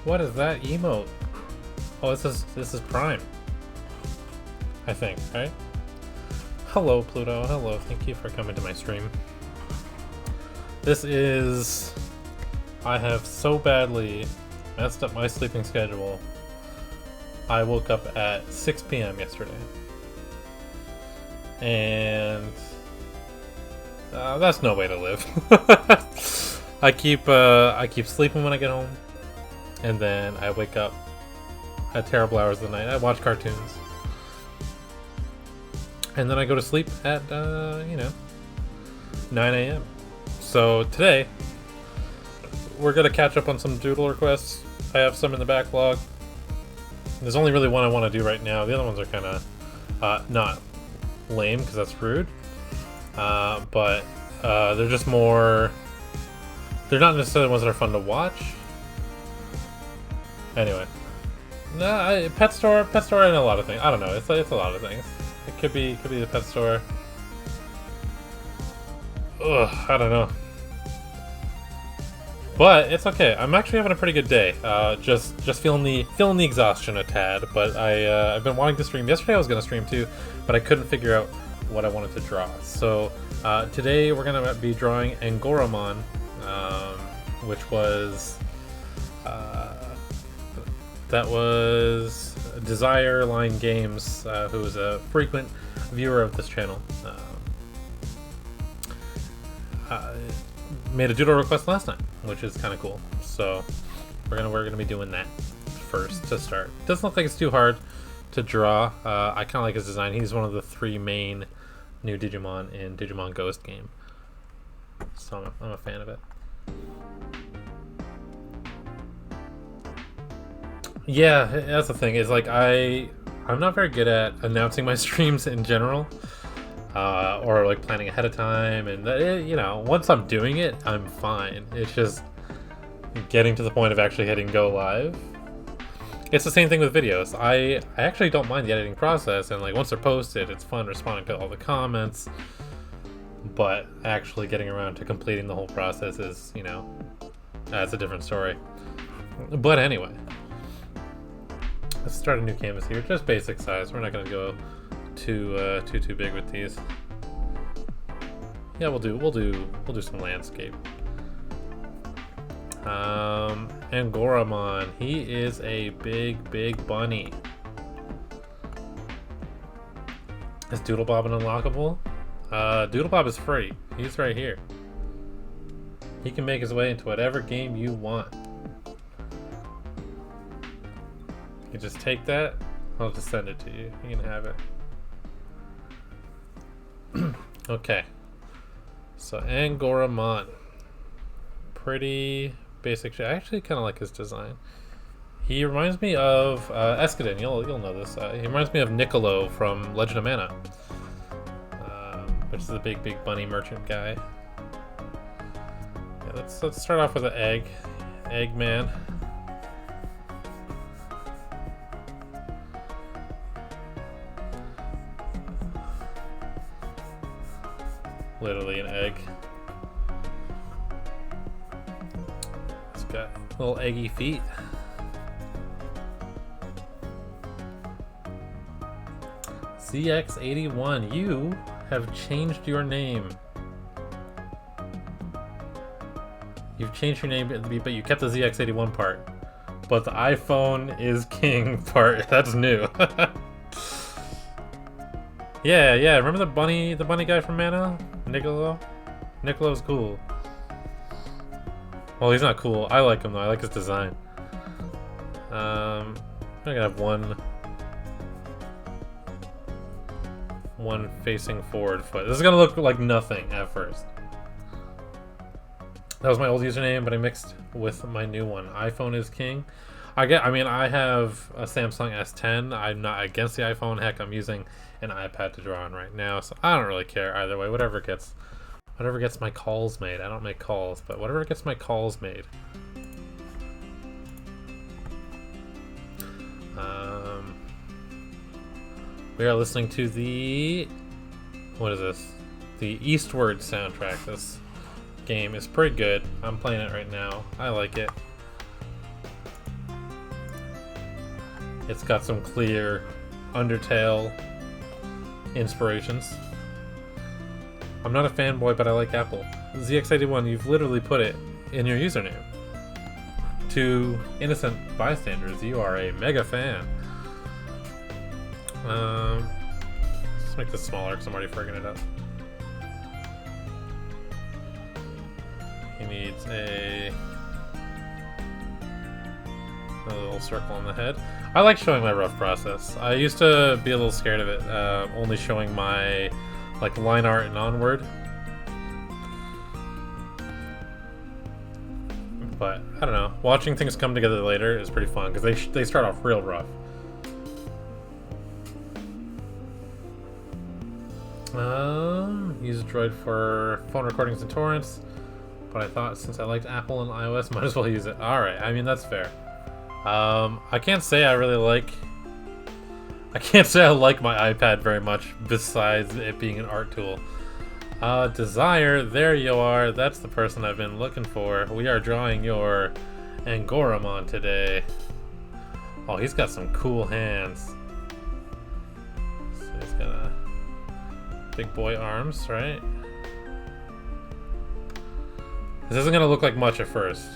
What is that emote? Oh, this is Prime. I think, right? Hello, Pluto. Hello. Thank you for coming to my stream. This is... I have so badly messed up my sleeping schedule. I woke up at 6 p.m. yesterday. And... that's no way to live. I keep sleeping when I get home. And then I wake up at terrible hours of the night. I watch cartoons. And then I go to sleep at, 9 a.m. So today, we're going to catch up on some doodle requests. I have some in the backlog. There's only really one I want to do right now. The other ones are kind of not lame, because that's rude. But they're just more... They're not necessarily ones that are fun to watch. Anyway. No, pet store and a lot of things. I don't know. It's a lot of things. It could be the pet store. Ugh, I don't know. But it's okay. I'm actually having a pretty good day. Just feeling the exhaustion a tad. But I've been wanting to stream. Yesterday I was gonna stream too, but I couldn't figure out what I wanted to draw. So today we're gonna be drawing Angoramon, which was that was Desire Line Games, who is a frequent viewer of this channel. Made a doodle request last night, which is kind of cool. So we're gonna be doing that first to start. Doesn't look like it's too hard to draw. I kind of like his design. He's one of the 3 main new Digimon in Digimon Ghost game, so I'm a fan of it. Yeah, that's the thing. Is like I'm not very good at announcing my streams in general. Or like planning ahead of time, and you know, once I'm doing it, I'm fine. It's just getting to the point of actually hitting go live. It's the same thing with videos. I actually don't mind the editing process, and like once they're posted, it's fun responding to all the comments. But actually getting around to completing the whole process is, you know, that's a different story. But anyway, let's start a new canvas here. Just basic size. We're not gonna go too big with these. Yeah, we'll do some landscape. Angoramon, he is a big bunny. Is Doodlebob an unlockable? Doodlebob is free. He's right here. He can make his way into whatever game you want. You just take that, I'll just send it to you. You can have it. Okay, so Angoramon, pretty basic shit. I actually kind of like his design. He reminds me of Escadin. You'll know this. He reminds me of Niccolo from Legend of Mana, which is the big bunny merchant guy. Yeah, let's start off with an Eggman. Literally an egg. It's got little eggy feet. ZX81, you have changed your name. You've changed your name, but you kept the ZX81 part. But the iPhone is king part, that's new. Yeah, remember the bunny guy from Mana? Niccolo? Niccolo's cool. Well, he's not cool. I like him though. I like his design. I'm gonna have one facing forward foot. This is gonna look like nothing at first. That was my old username, but I mixed with my new one. iPhone is king. I mean, I have a Samsung S10. I'm not against the iPhone. Heck, I'm using an iPad to draw on right now, so I don't really care either way. Whatever gets my calls made. I don't make calls, but whatever gets my calls made. We are listening to the, what is this? The Eastward soundtrack. This game is pretty good. I'm playing it right now. I like it. It's got some clear Undertale inspirations. I'm not a fanboy, but I like Apple. ZX81, you've literally put it in your username. To innocent bystanders, you are a mega fan. Let's make this smaller because I'm already frigging it up. He needs a little circle on the head. I like showing my rough process. I used to be a little scared of it, only showing my like line art and onward. But I don't know. Watching things come together later is pretty fun because they start off real rough. Use a droid for phone recordings and torrents, but I thought since I liked Apple and iOS, might as well use it. All right, I mean that's fair. I can't say I really like... I can't say I like my iPad very much, besides it being an art tool. Desire, there you are. That's the person I've been looking for. We are drawing your Angoramon today. Oh, he's got some cool hands. So he's got a big boy arms, right? This isn't gonna look like much at first.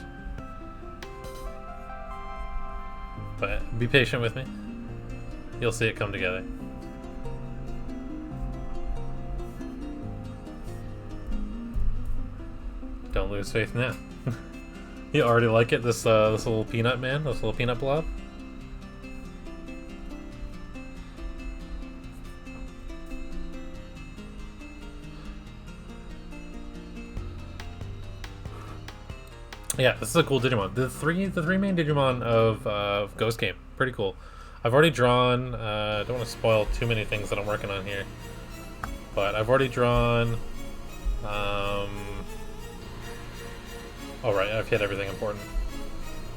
But be patient with me. You'll see it come together. Don't lose faith now. You already like it, this little peanut man, this little peanut blob? Yeah, this is a cool Digimon. The three main Digimon of Ghost Game, pretty cool. I've already drawn. Don't want to spoil too many things that I'm working on here, but I've already drawn. Oh right, I've hit everything important.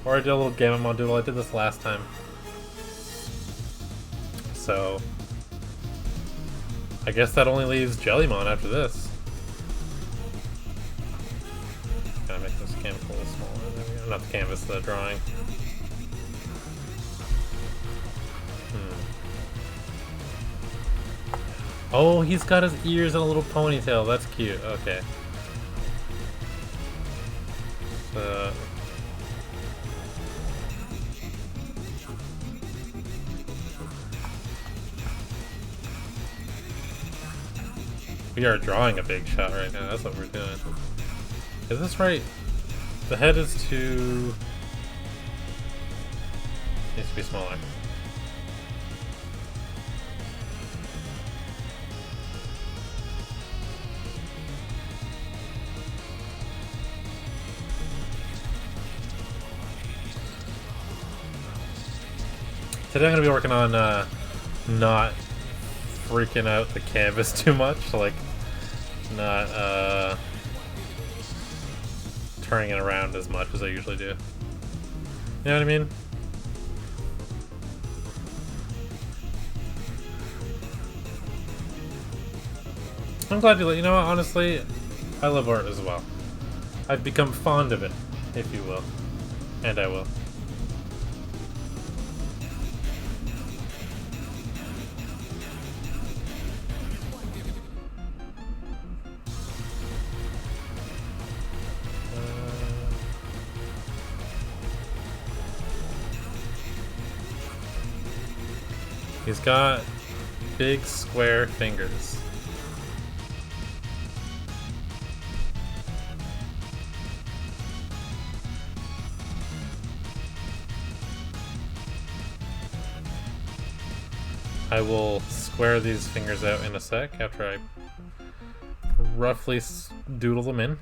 Or I did a little Gamamon doodle. I did this last time, so I guess that only leaves Jellymon after this. Gotta make this canvas a little smaller. There we go. Not the canvas, the drawing. Oh, he's got his ears in a little ponytail. That's cute. Okay. So... we are drawing a big shot right now. That's what we're doing. Is this right? The head is too... needs to be smaller. Today I'm going to be working on not freaking out the canvas too much, like not turning it around as much as I usually do. You know what I mean? I'm glad you know what, honestly, I love art as well. I've become fond of it, if you will. And I will. He's got big square fingers. I will square these fingers out in a sec after I roughly doodle them in.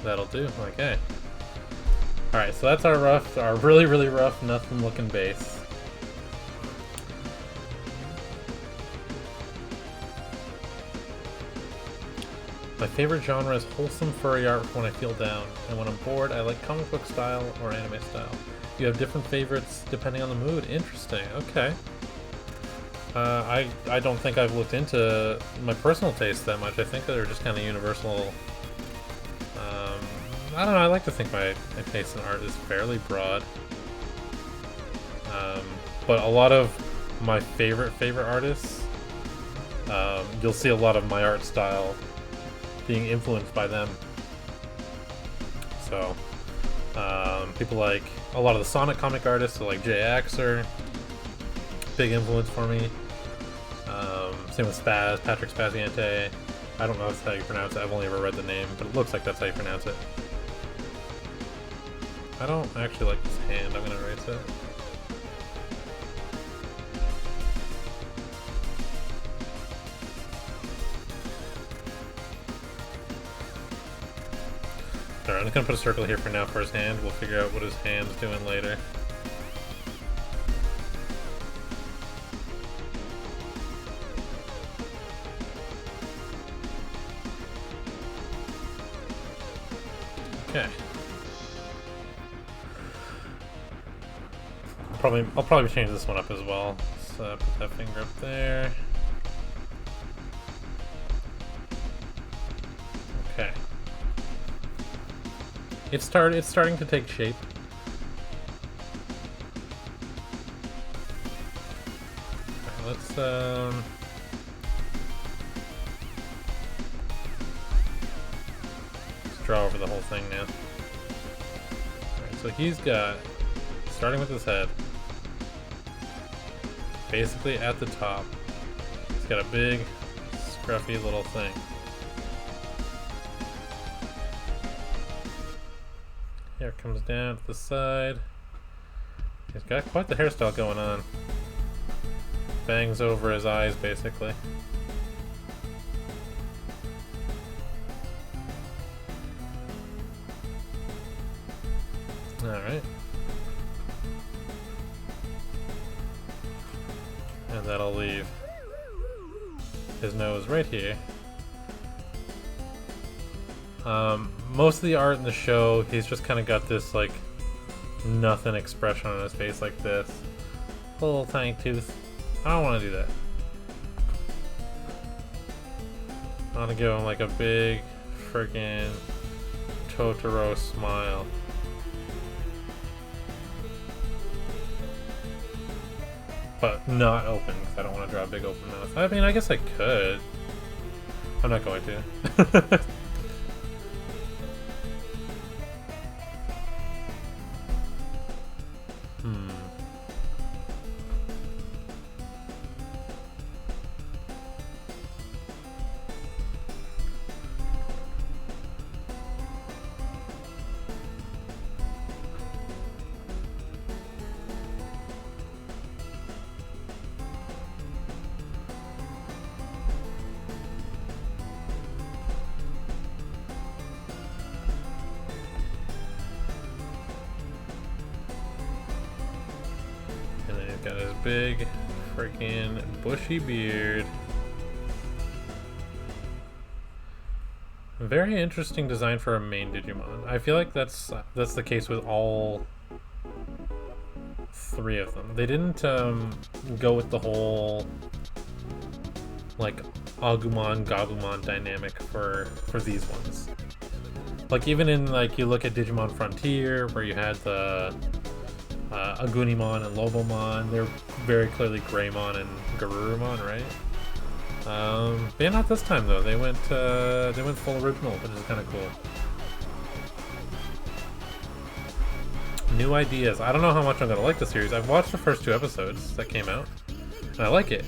That'll do. Okay. Alright, so that's our really, really rough, nothing looking base. My favorite genre is wholesome furry art when I feel down, and when I'm bored, I like comic book style or anime style. You have different favorites depending on the mood. Interesting. Okay. I don't think I've looked into my personal taste that much. I think they're just kind of universal. I don't know, I like to think my taste in art is fairly broad. But a lot of my favorite artists, you'll see a lot of my art style being influenced by them. So, people like a lot of the Sonic comic artists, so like JX are big influence for me. Same with Spaz, Patrick Spaziante. I don't know if that's how you pronounce it, I've only ever read the name, but it looks like that's how you pronounce it. I don't actually like this hand, I'm gonna erase it. Alright, I'm just gonna put a circle here for now for his hand. We'll figure out what his hand's doing later. Okay. I'll probably change this one up as well. So put that finger up there. Okay. It's starting to take shape. Alright, let's draw over the whole thing now. Alright, so he's got, starting with his head, basically at the top, he's got a big, scruffy little thing. Here it comes down to the side. He's got quite the hairstyle going on. Bangs over his eyes, basically. Alright. And that'll leave his nose right here. Most of the art in the show, he's just kind of got this, like, nothing expression on his face like this. Little tiny tooth. I don't want to do that. I want to give him, like, a big friggin' Totoro smile. But not open, because I don't want to draw a big open mouth. I mean, I guess I could. I'm not going to. Got his big freaking bushy beard. Very interesting design for a main Digimon. I feel like that's the case with all three of them. They didn't go with the whole like Agumon Gabumon dynamic for these ones. Like even in like you look at Digimon Frontier where you had the Angoramon and Lobomon, they're very clearly Greymon and Garurumon, right? But yeah, not this time though. They went full original, which is kind of cool. New ideas. I don't know how much I'm gonna like the series. I've watched the first 2 episodes that came out, and I like it.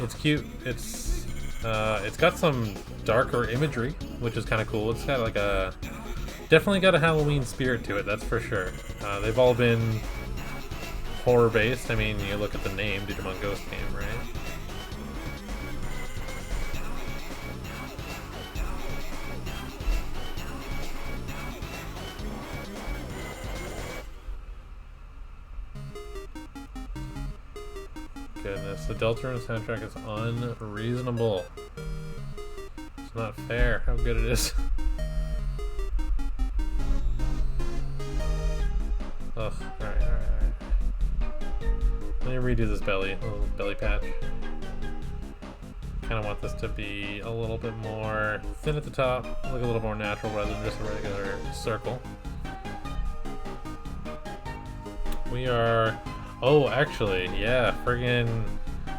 It's cute. It's got some darker imagery, which is kind of cool. It's got like a definitely got a Halloween spirit to it, that's for sure. They've all been horror-based. I mean, you look at the name, Digimon Ghost Game, right? Goodness, the Deltarune soundtrack is unreasonable. It's not fair how good it is. Ugh, alright. Let me redo this little belly patch. Kind of want this to be a little bit more thin at the top, look a little more natural rather than just a regular circle. We are... Oh, actually, yeah, friggin'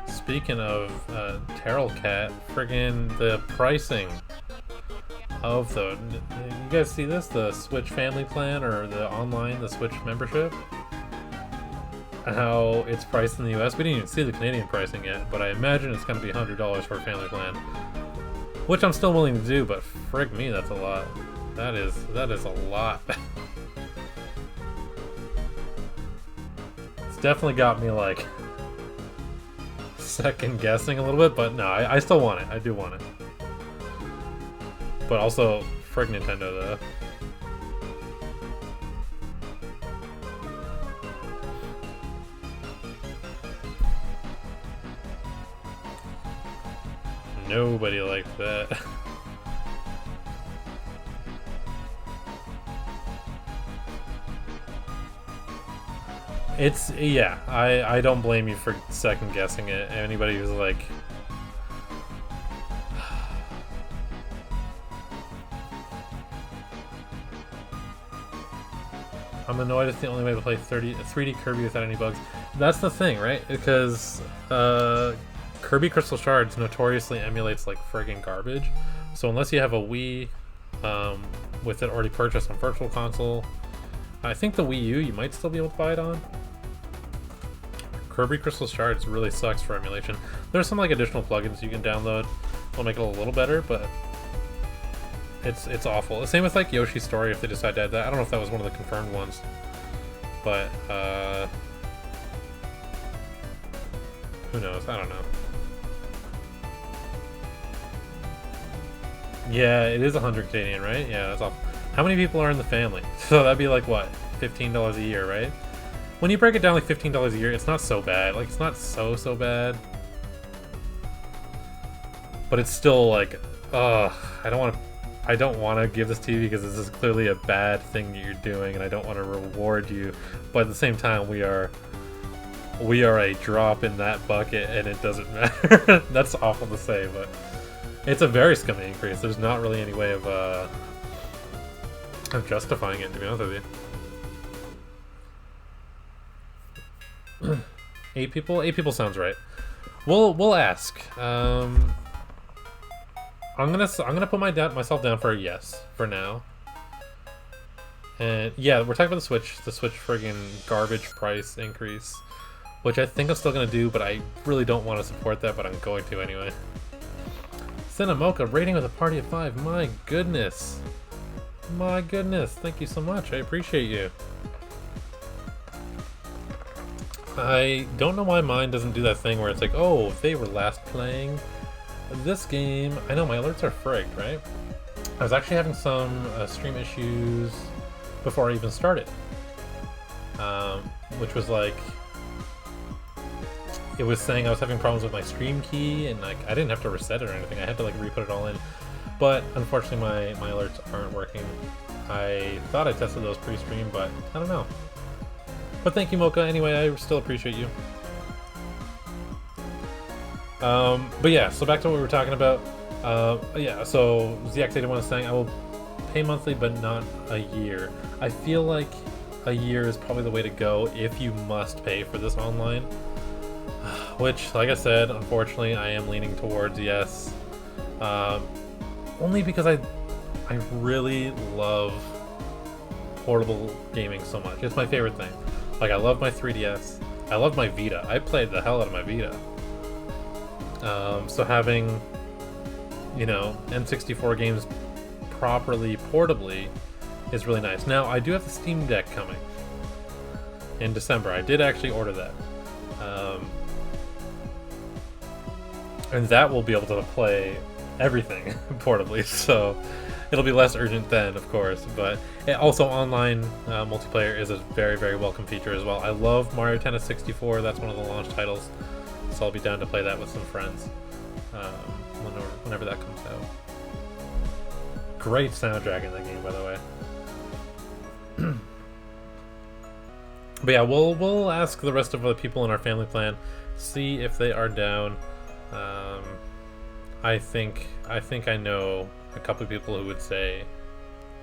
speaking of Terrell Cat, friggin' the pricing of the... You guys see this? The Switch Family Plan, or the online, the Switch membership? How it's priced in the US. We didn't even see the Canadian pricing yet, but I imagine it's going to be $100 for a family plan. Which I'm still willing to do, but frig me, that's a lot. That is a lot. It's definitely got me, like, second guessing a little bit, but no, I still want it. I do want it. But also, frig Nintendo, though. Nobody liked that. It's, yeah, I don't blame you for second guessing it. Anybody who's like, I'm annoyed it's the only way to play 3D Kirby without any bugs. That's the thing, right? Because Kirby Crystal Shards notoriously emulates like friggin' garbage. So unless you have a Wii with it already purchased on Virtual Console, I think the Wii U you might still be able to buy it on. Kirby Crystal Shards really sucks for emulation. There's some like additional plugins you can download. Will make it a little better, but it's awful. The same with like Yoshi's Story if they decide to add that. I don't know if that was one of the confirmed ones, but who knows? I don't know. Yeah, it is 100 Canadian, right? Yeah, that's awful. How many people are in the family? So that'd be like what, $15 a year, right? When you break it down like $15 a year, it's not so bad. Like it's not so bad, but it's still like, I don't want to give this to you because this is clearly a bad thing that you're doing, and I don't want to reward you. But at the same time, we are a drop in that bucket, and it doesn't matter. That's awful to say, but it's a very scummy increase. There's not really any way of justifying it, to be honest with you. 8 people? 8 people sounds right. We'll ask. I'm gonna put myself down for a yes for now. And yeah, we're talking about the Switch friggin' garbage price increase, which I think I'm still gonna do, but I really don't want to support that, but I'm going to anyway. Cinemocha rating with a party of 5. My goodness. My goodness. Thank you so much. I appreciate you. I don't know why mine doesn't do that thing where it's like, oh, if they were last playing this game. I know my alerts are frigged, right? I was actually having some stream issues before I even started, which was like, it was saying I was having problems with my stream key, and like I didn't have to reset it or anything. I had to like re-put it all in, but unfortunately my alerts aren't working. I thought I tested those pre-stream, but I don't know. But thank you, Mocha. Anyway, I still appreciate you. But yeah, so back to what we were talking about. Yeah, so ZX81 was saying I will pay monthly, but not a year. I feel like a year is probably the way to go if you must pay for this online. Which, like I said, unfortunately, I am leaning towards yes. Only because I really love portable gaming so much. It's my favorite thing. Like, I love my 3DS. I love my Vita. I played the hell out of my Vita. So having, you know, N64 games properly, portably, is really nice. Now, I do have the Steam Deck coming in December. I did actually order that. And that will be able to play everything portably, so it'll be less urgent then, of course, but also online multiplayer is a very, very welcome feature as well. I love Mario Tennis 64, that's one of the launch titles, so I'll be down to play that with some friends whenever that comes out. Great soundtrack in that game, by the way. But yeah, we'll ask the rest of the people in our family plan, see if they are down. I think I know a couple of people who would say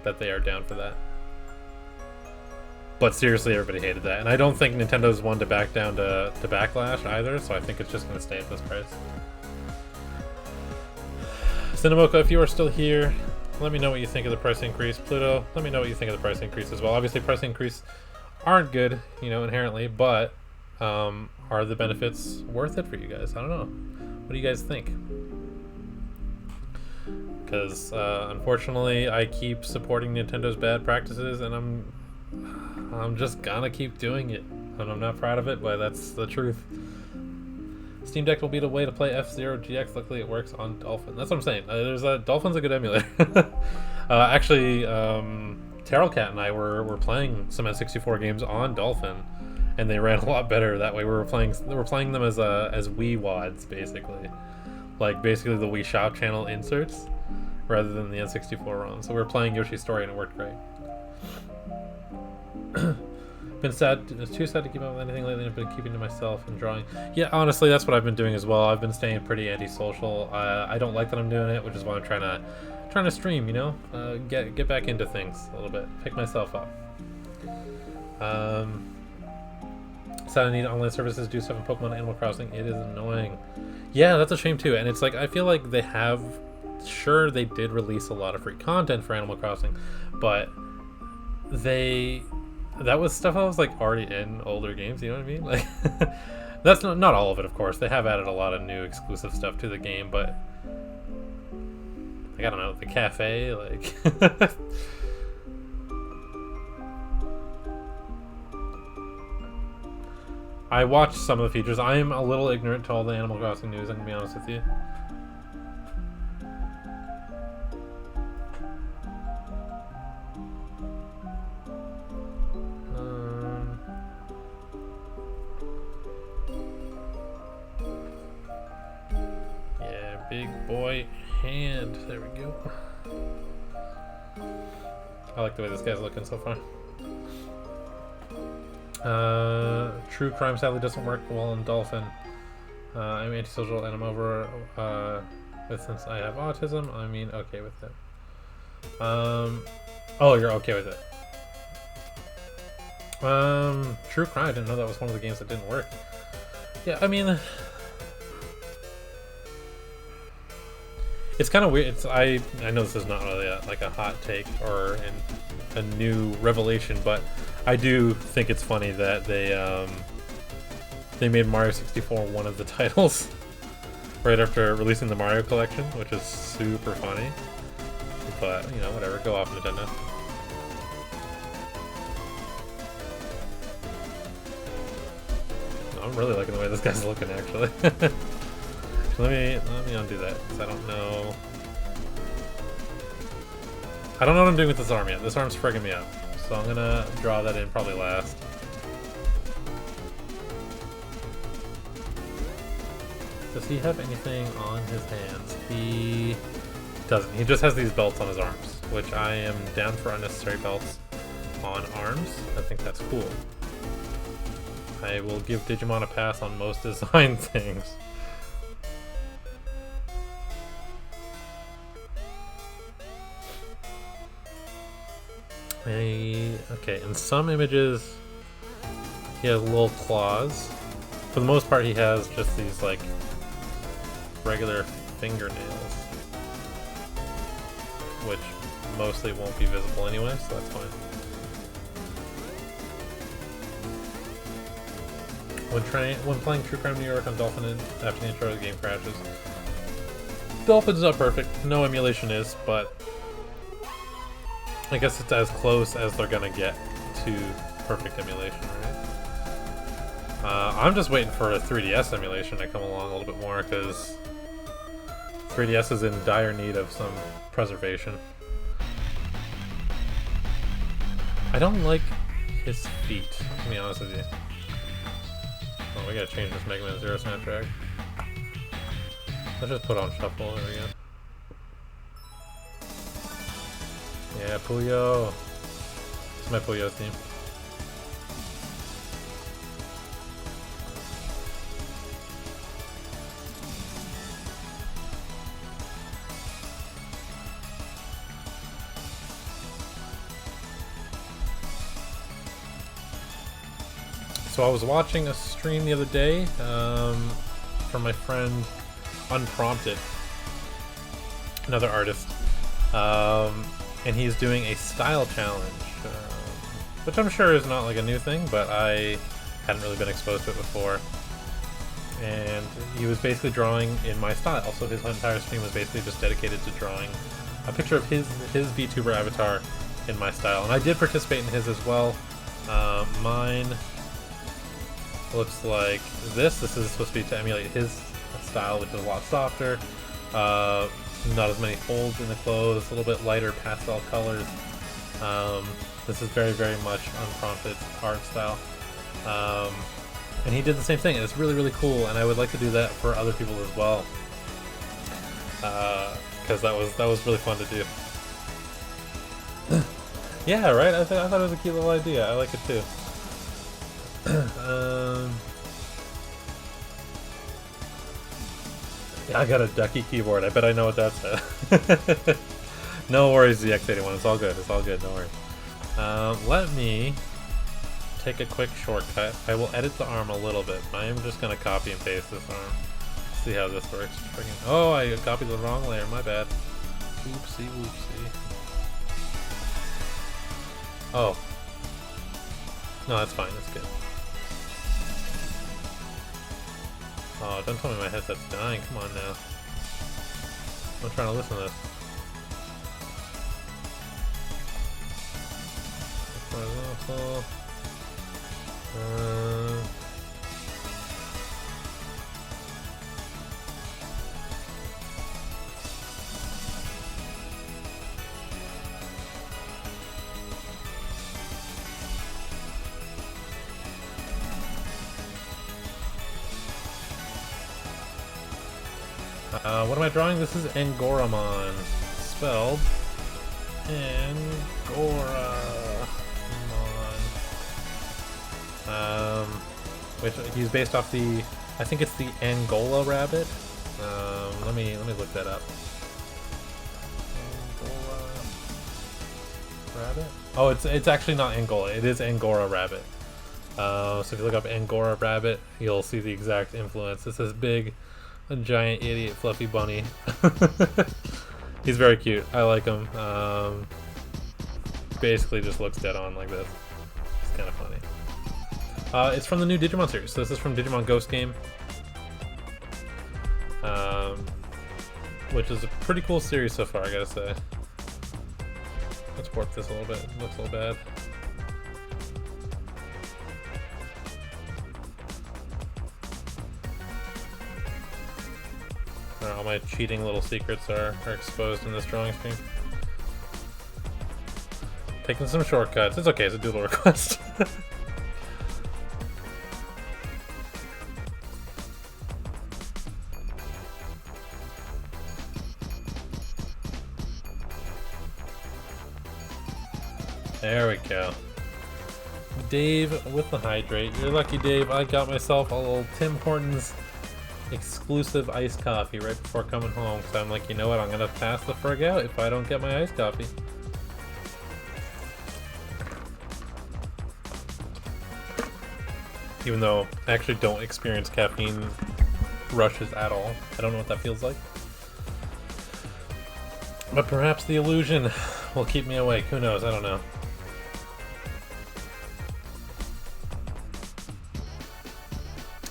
that they are down for that. But seriously, everybody hated that. And I don't think Nintendo's one to back down to Backlash either, so I think it's just going to stay at this price. Cinemocha, if you are still here, let me know what you think of the price increase. Pluto, let me know what you think of the price increase as well. Obviously, price increase aren't good, you know, inherently, but are the benefits worth it for you guys? I don't know. What do you guys think? Because unfortunately, I keep supporting Nintendo's bad practices, and I'm just gonna keep doing it, and I'm not proud of it, but that's the truth. Steam Deck will be the way to play F-Zero GX. Luckily, it works on Dolphin. That's what I'm saying. Dolphin's a good emulator. Actually, Terrellcat and I were playing some N64 games on Dolphin, and they ran a lot better that way. We were playing them as Wii WADs, basically, like basically the Wii Shop channel inserts, rather than the N64 ROM. So we were playing Yoshi's Story, and it worked great. But Been sad, it's too sad to keep up with anything lately. I've been keeping to myself and drawing. Yeah, honestly, that's what I've been doing as well. I've been staying pretty antisocial. I don't like that I'm doing it, which is why I'm trying to stream. You know, get back into things a little bit, pick myself up. Sad I need online services do stuff in Pokemon Animal Crossing. It is annoying. Yeah, that's a shame too. And it's like I feel like they have, sure, they did release a lot of free content for Animal Crossing, but that was stuff I was like already in older games, you know what I mean? Like that's not all of it, of course. They have added a lot of new exclusive stuff to the game, but like, I don't know, the cafe, like I watched some of the features. I am a little ignorant to all the Animal Crossing news, I'm gonna be honest with you. Big boy hand. There we go. I like the way this guy's looking so far. True crime sadly doesn't work well in Dolphin. I'm antisocial and I'm over with since I have autism. I mean, okay with it. Oh, you're okay with it. True crime. I didn't know that was one of the games that didn't work. Yeah, I mean, it's kind of weird. I know this is not really like a hot take or a new revelation, but I do think it's funny that they made Mario 64 one of the titles right after releasing the Mario Collection, which is super funny. But you know, whatever. Go off, Nintendo. I'm really liking the way this guy's looking, actually. Let me undo that, because I don't know what I'm doing with this arm yet. This arm's frigging me out. So I'm gonna draw that in probably last. Does he have anything on his hands? He doesn't. He just has these belts on his arms, which I am down for unnecessary belts on arms. I think that's cool. I will give Digimon a pass on most design things. Okay, in some images he has little claws. For the most part he has just these like regular fingernails, which mostly won't be visible anyway, so that's fine. When playing True Crime New York on Dolphin after the intro, the game crashes. Dolphin's not perfect, no emulation is, but I guess it's as close as they're gonna get to perfect emulation, right? I'm just waiting for a 3DS emulation to come along a little bit more, because 3DS is in dire need of some preservation. I don't like his feet, to be honest with you. Oh, we gotta change this Mega Man Zero soundtrack. Let's just put on shuffle, there we go. Yeah, Puyo. This is my Puyo theme. So I was watching a stream the other day from my friend Unprompted, another artist. And he's doing a style challenge, which I'm sure is not like a new thing, but I hadn't really been exposed to it before. And he was basically drawing in my style, so his entire stream was basically just dedicated to drawing a picture of his VTuber avatar in my style. And I did participate in his as well. Mine looks like this. This is supposed to be to emulate his style, which is a lot softer. Not as many folds in the clothes, a little bit lighter pastel colors. This is very, very much Unprompted art style. And he did the same thing, and it's really, really cool, and I would like to do that for other people as well. Because that was really fun to do. Yeah, right? I thought it was a cute little idea. I like it too. Yeah, I got a ducky keyboard. I bet I know what that says. No worries, the X81. It's all good. It's all good. Don't worry. Let me take a quick shortcut. I will edit the arm a little bit. I am just gonna copy and paste this arm. See how this works. Oh, I copied the wrong layer. My bad. Oopsie, whoopsie. Oh. No, that's fine. That's good. Oh, don't tell me my headset's dying. Come on now. I'm trying to listen to this. What am I drawing? This is Angoramon. Spelled Angoramon. Which he's based off the, I think it's the Angola rabbit. Let me look that up. Angola rabbit? Oh, it's actually not Angola. It is Angora rabbit. So if you look up Angora rabbit, you'll see the exact influence. It's this big, a giant idiot fluffy bunny. He's very cute. I like him. Basically just looks dead on like this. It's kind of funny. It's from the new Digimon series. So this is from Digimon Ghost Game. Which is a pretty cool series so far, I gotta say. Let's warp this a little bit. It looks a little bad. All my cheating little secrets are exposed in this drawing screen. Taking some shortcuts. It's okay, it's a doodle request. There we go. Dave with the hydrate. You're lucky, Dave. I got myself a little Tim Hortons exclusive iced coffee right before coming home. So I'm like, you know what? I'm gonna pass the frig out if I don't get my iced coffee. Even though I actually don't experience caffeine rushes at all. I don't know what that feels like. But perhaps the illusion will keep me awake. Who knows? I don't know.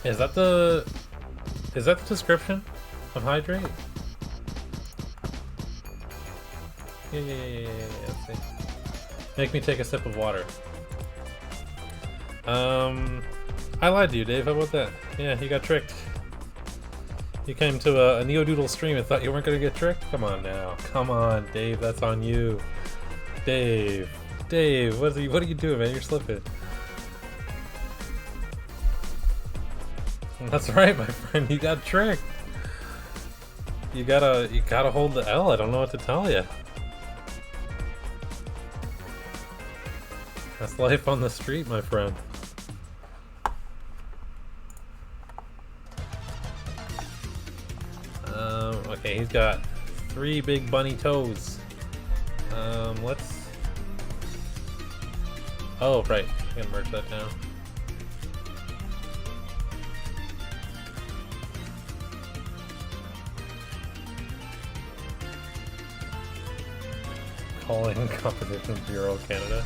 Is that the description of hydrate? Yeah. Let's see. Make me take a sip of water. I lied to you, Dave. How about that? Yeah, you got tricked. You came to a Neodoodle stream and thought you weren't gonna get tricked? Come on now. Come on, Dave. That's on you. Dave, what are you doing, man? You're slipping. That's right, my friend. You got tricked. You gotta hold the L. I don't know what to tell you. That's life on the street, my friend. Okay, he's got 3 big bunny toes. Let's... Oh, right. I can merge that down. Calling Competition Bureau Canada.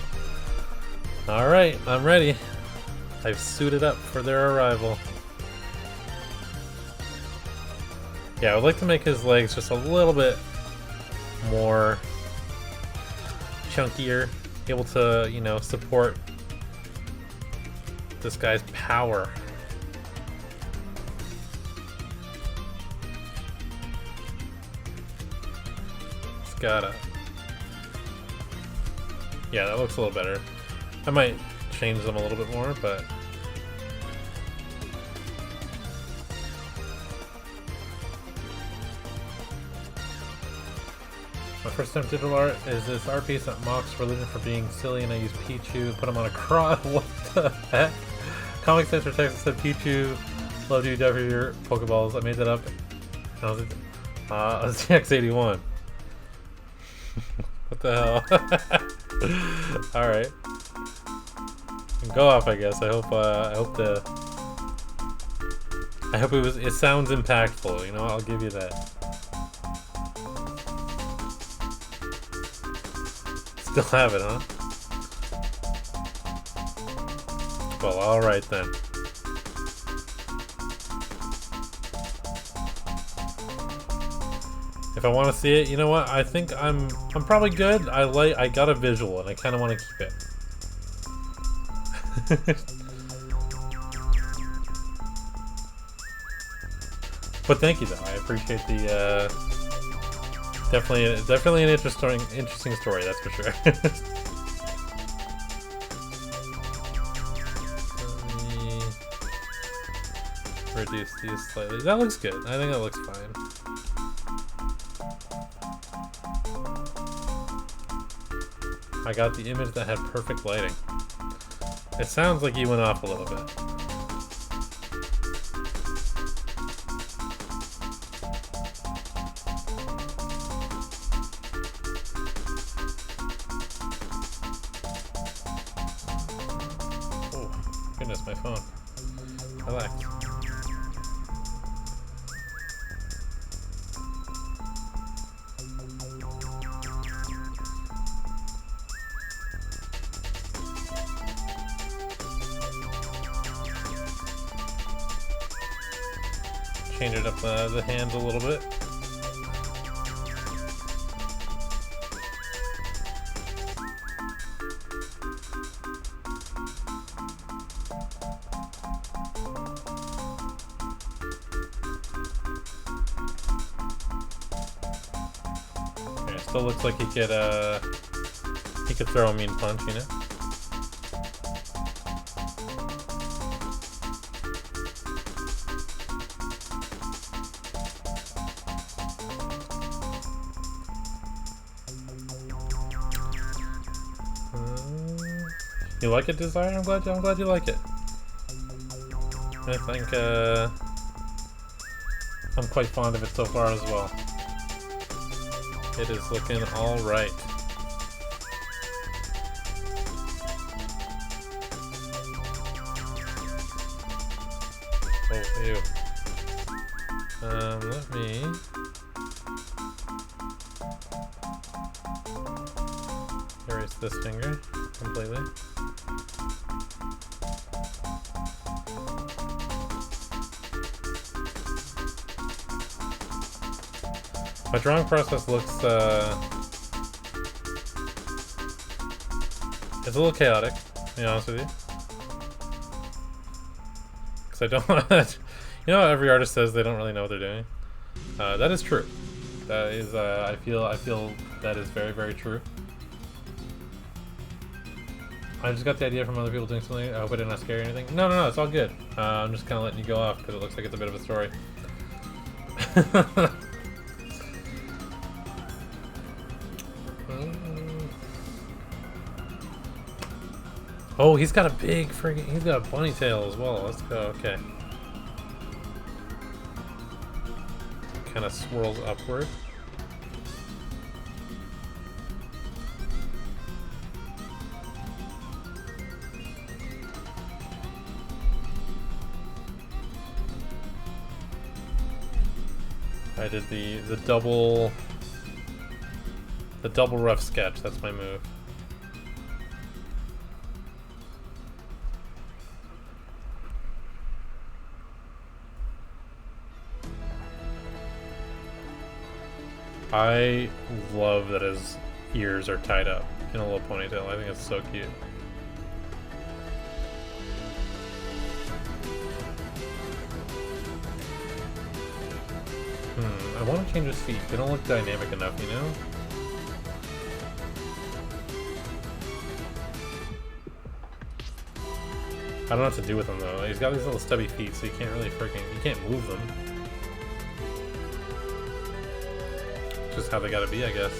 Alright, I'm ready. I've suited up for their arrival. Yeah, I would like to make his legs just a little bit more chunkier, able to, you know, support this guy's power. It's gotta... Yeah, that looks a little better. I might change them a little bit more, but... My first attempt digital art is this art piece that mocks religion for being silly, and I use Pichu to put him on a cross. What the heck? Comic Center text said Pichu loved you, dive for your Pokeballs. I made that up. I was GX81. What the hell? Alright. Go off, I guess. I hope it sounds impactful, you know, I'll give you that. Still have it, huh? Well, alright then. If I want to see it, you know what? I think I'm probably good. I got a visual and I kind of want to keep it. But thank you though. I appreciate the definitely an interesting story, that's for sure. Let me reduce these slightly. That looks good. I think that looks fine. I got the image that had perfect lighting. It sounds like you went off a little bit. Oh, goodness, my phone. Relax. Change it up the hands a little bit. Okay, it still looks like he could throw a mean punch, you know? You like it, Desire? I'm glad you like it. I think I'm quite fond of it so far as well. It is looking all right. Oh, ew. Let me erase this finger completely. My drawing process looks, it's a little chaotic, to be honest with you. Because I don't want to, you know how every artist says they don't really know what they're doing? That is true. That is, I feel that is very, very true. I just got the idea from other people doing something. I hope I did not scare you or anything. No, it's all good. I'm just kind of letting you go off because it looks like it's a bit of a story. Oh, he's got a big friggin', he's got a bunny tail as well. Let's go, okay. Kind of swirls upward. I did the double rough sketch. That's my move. I love that his ears are tied up in a little ponytail. I think it's so cute. I want to change his feet. They don't look dynamic enough, you know? I don't know what to do with him though. He's got these little stubby feet, so you can't really you can't move them. Just how they gotta be, I guess.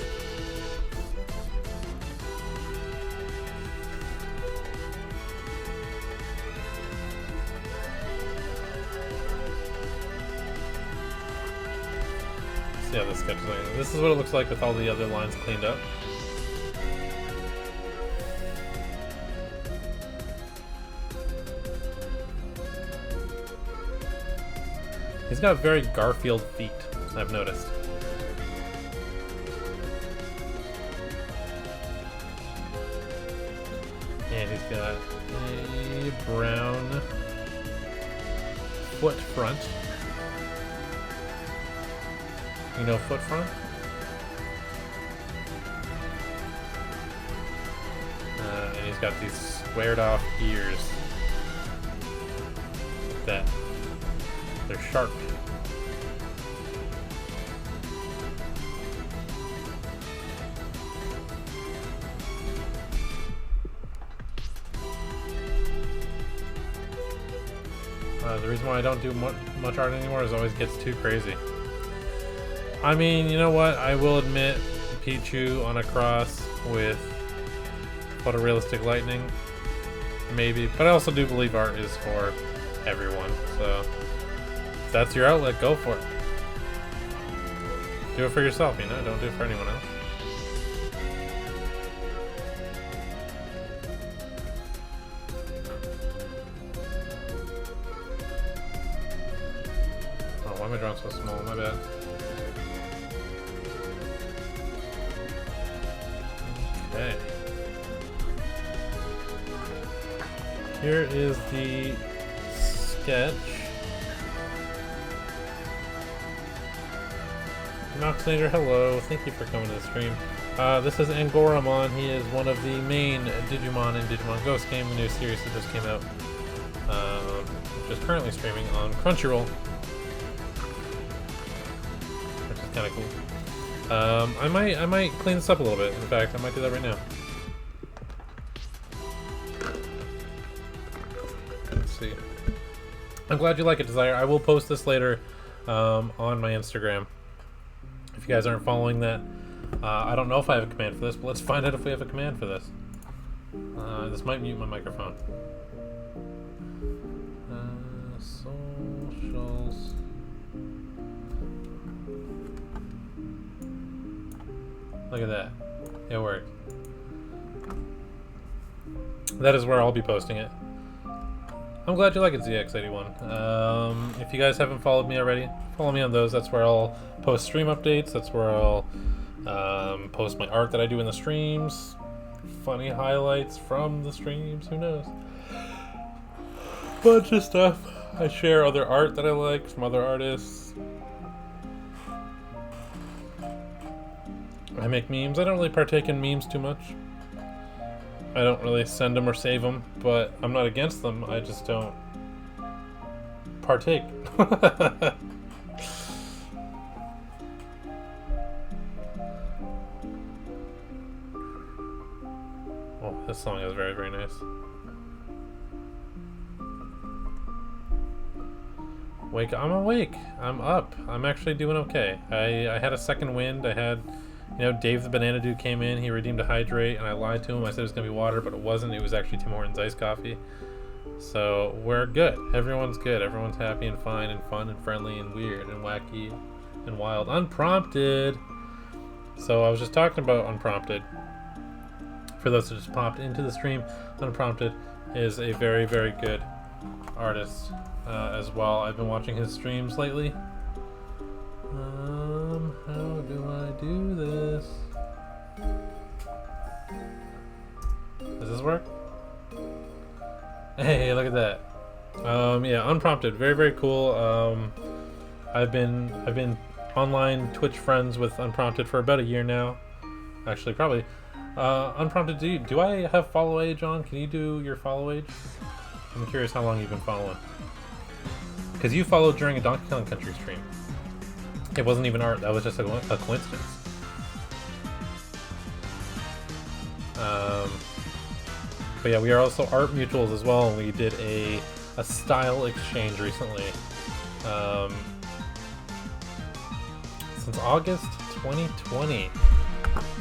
Yeah, this sketch is like this is what it looks like with all the other lines cleaned up. He's got very Garfield feet, I've noticed. And he's got a brown foot front. You know foot front? And he's got these squared off ears that they're sharp. The reason why I don't do much art anymore is it always gets too crazy. I mean, you know what? I will admit, Pichu on a cross with photorealistic lightning, maybe. But I also do believe art is for everyone, so if that's your outlet, go for it. Do it for yourself, you know? Don't do it for anyone else. Oh, why am I drawing so small? My bad. Okay. Here is the sketch. Noxinator, hello. Thank you for coming to the stream. This is Angoramon. He is one of the main Digimon in Digimon Ghost Game, the new series that just came out. Which is currently streaming on Crunchyroll. Which is kind of cool. I might clean this up a little bit. In fact, I might do that right now. Let's see. I'm glad you like it, Desire. I will post this later on my Instagram. If you guys aren't following that, I don't know if I have a command for this, but let's find out if we have a command for this. This might mute my microphone. Socials. Look at that. It worked. That is where I'll be posting it. I'm glad you like it, ZX81. If you guys haven't followed me already, follow me on those. That's where I'll post stream updates. That's where I'll post my art that I do in the streams. Funny highlights from the streams. Who knows? Bunch of stuff. I share other art that I like from other artists. I make memes. I don't really partake in memes too much. I don't really send them or save them, but I'm not against them. I just don't partake. Oh, this song is very, very nice. Wake! I'm awake. I'm up. I'm actually doing okay. I had a second wind. I had... You know, Dave the Banana Dude came in, he redeemed a hydrate, and I lied to him. I said it was going to be water, but it wasn't. It was actually Tim Hortons iced coffee. So, we're good. Everyone's good. Everyone's happy and fine and fun and friendly and weird and wacky and wild. Unprompted! So, I was just talking about Unprompted. For those that just popped into the stream, Unprompted is a very, very good artist as well. I've been watching his streams lately. How do I do this? Does this work? Hey, look at that. Yeah, Unprompted, very, very cool. I've been online Twitch friends with Unprompted for about a year now. Actually, probably. Unprompted, do I have follow age on? Can you do your follow age? I'm curious how long you've been following. Because you followed during a Donkey Kong Country stream. It wasn't even art, that was just a coincidence. But yeah, we are also art mutuals as well, and we did a style exchange recently. Since August 2020.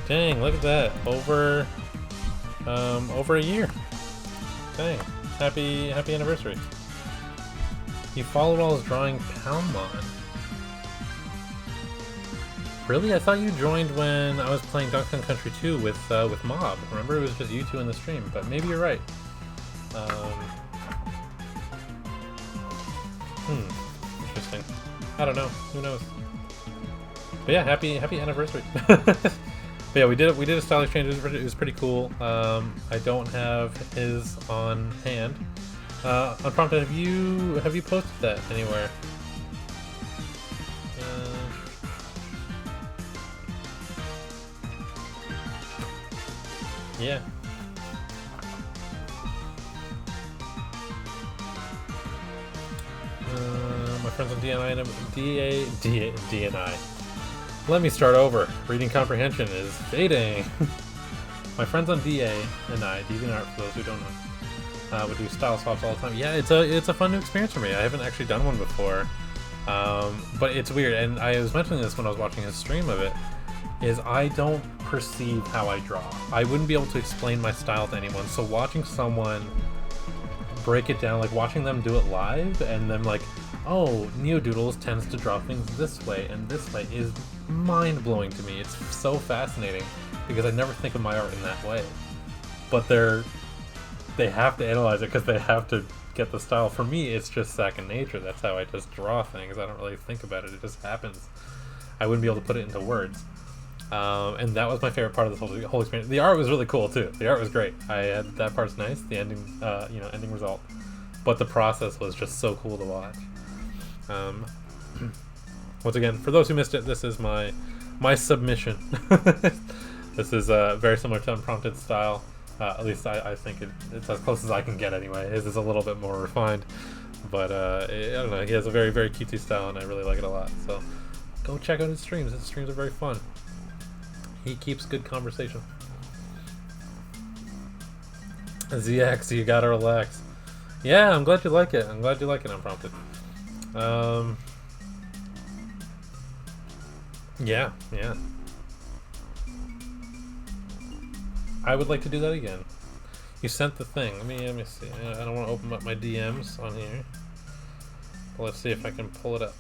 Dang, look at that. Over a year. Dang. Happy anniversary. He followed while I was drawing Palmon. Really? I thought you joined when I was playing Donkey Kong Country 2 with Mob. Remember, it was just you two in the stream, but maybe you're right. Interesting. I don't know. Who knows? But yeah, happy anniversary. But yeah, we did a style exchange. It was pretty cool. I don't have his on hand. Unprompted, have you posted that anywhere? Yeah. My friends on DNI. Let me start over. Reading comprehension is fading. My friends on DA and I, DeviantArt, for those who don't know, would do style swaps all the time. Yeah, it's a fun new experience for me. I haven't actually done one before, but it's weird. And I was mentioning this when I was watching his stream of it. Is I don't perceive how I draw. I wouldn't be able to explain my style to anyone. So watching someone break it down, like watching them do it live, and then like, oh, Neodoodles tends to draw things this way and this way, is mind-blowing to me. It's so fascinating because I never think of my art in that way. But they have to analyze it because they have to get the style. For me, it's just second nature. That's how I just draw things. I don't really think about it. It just happens. I wouldn't be able to put it into words. And that was my favorite part of this whole experience. The art was really cool too. The art was great. That part's nice. The ending, ending result. But the process was just so cool to watch. Once again, for those who missed it, this is my submission. This is very similar to Unprompted style. At least I think it's as close as I can get anyway. His is a little bit more refined, but I don't know. He has a very, very cutesy style, and I really like it a lot. So go check out his streams. His streams are very fun. He keeps good conversation. ZX, you gotta relax. Yeah, I'm glad you like it. I'm glad you like it, Unprompted. Yeah. I would like to do that again. You sent the thing. Let me see. I don't want to open up my DMs on here. But let's see if I can pull it up.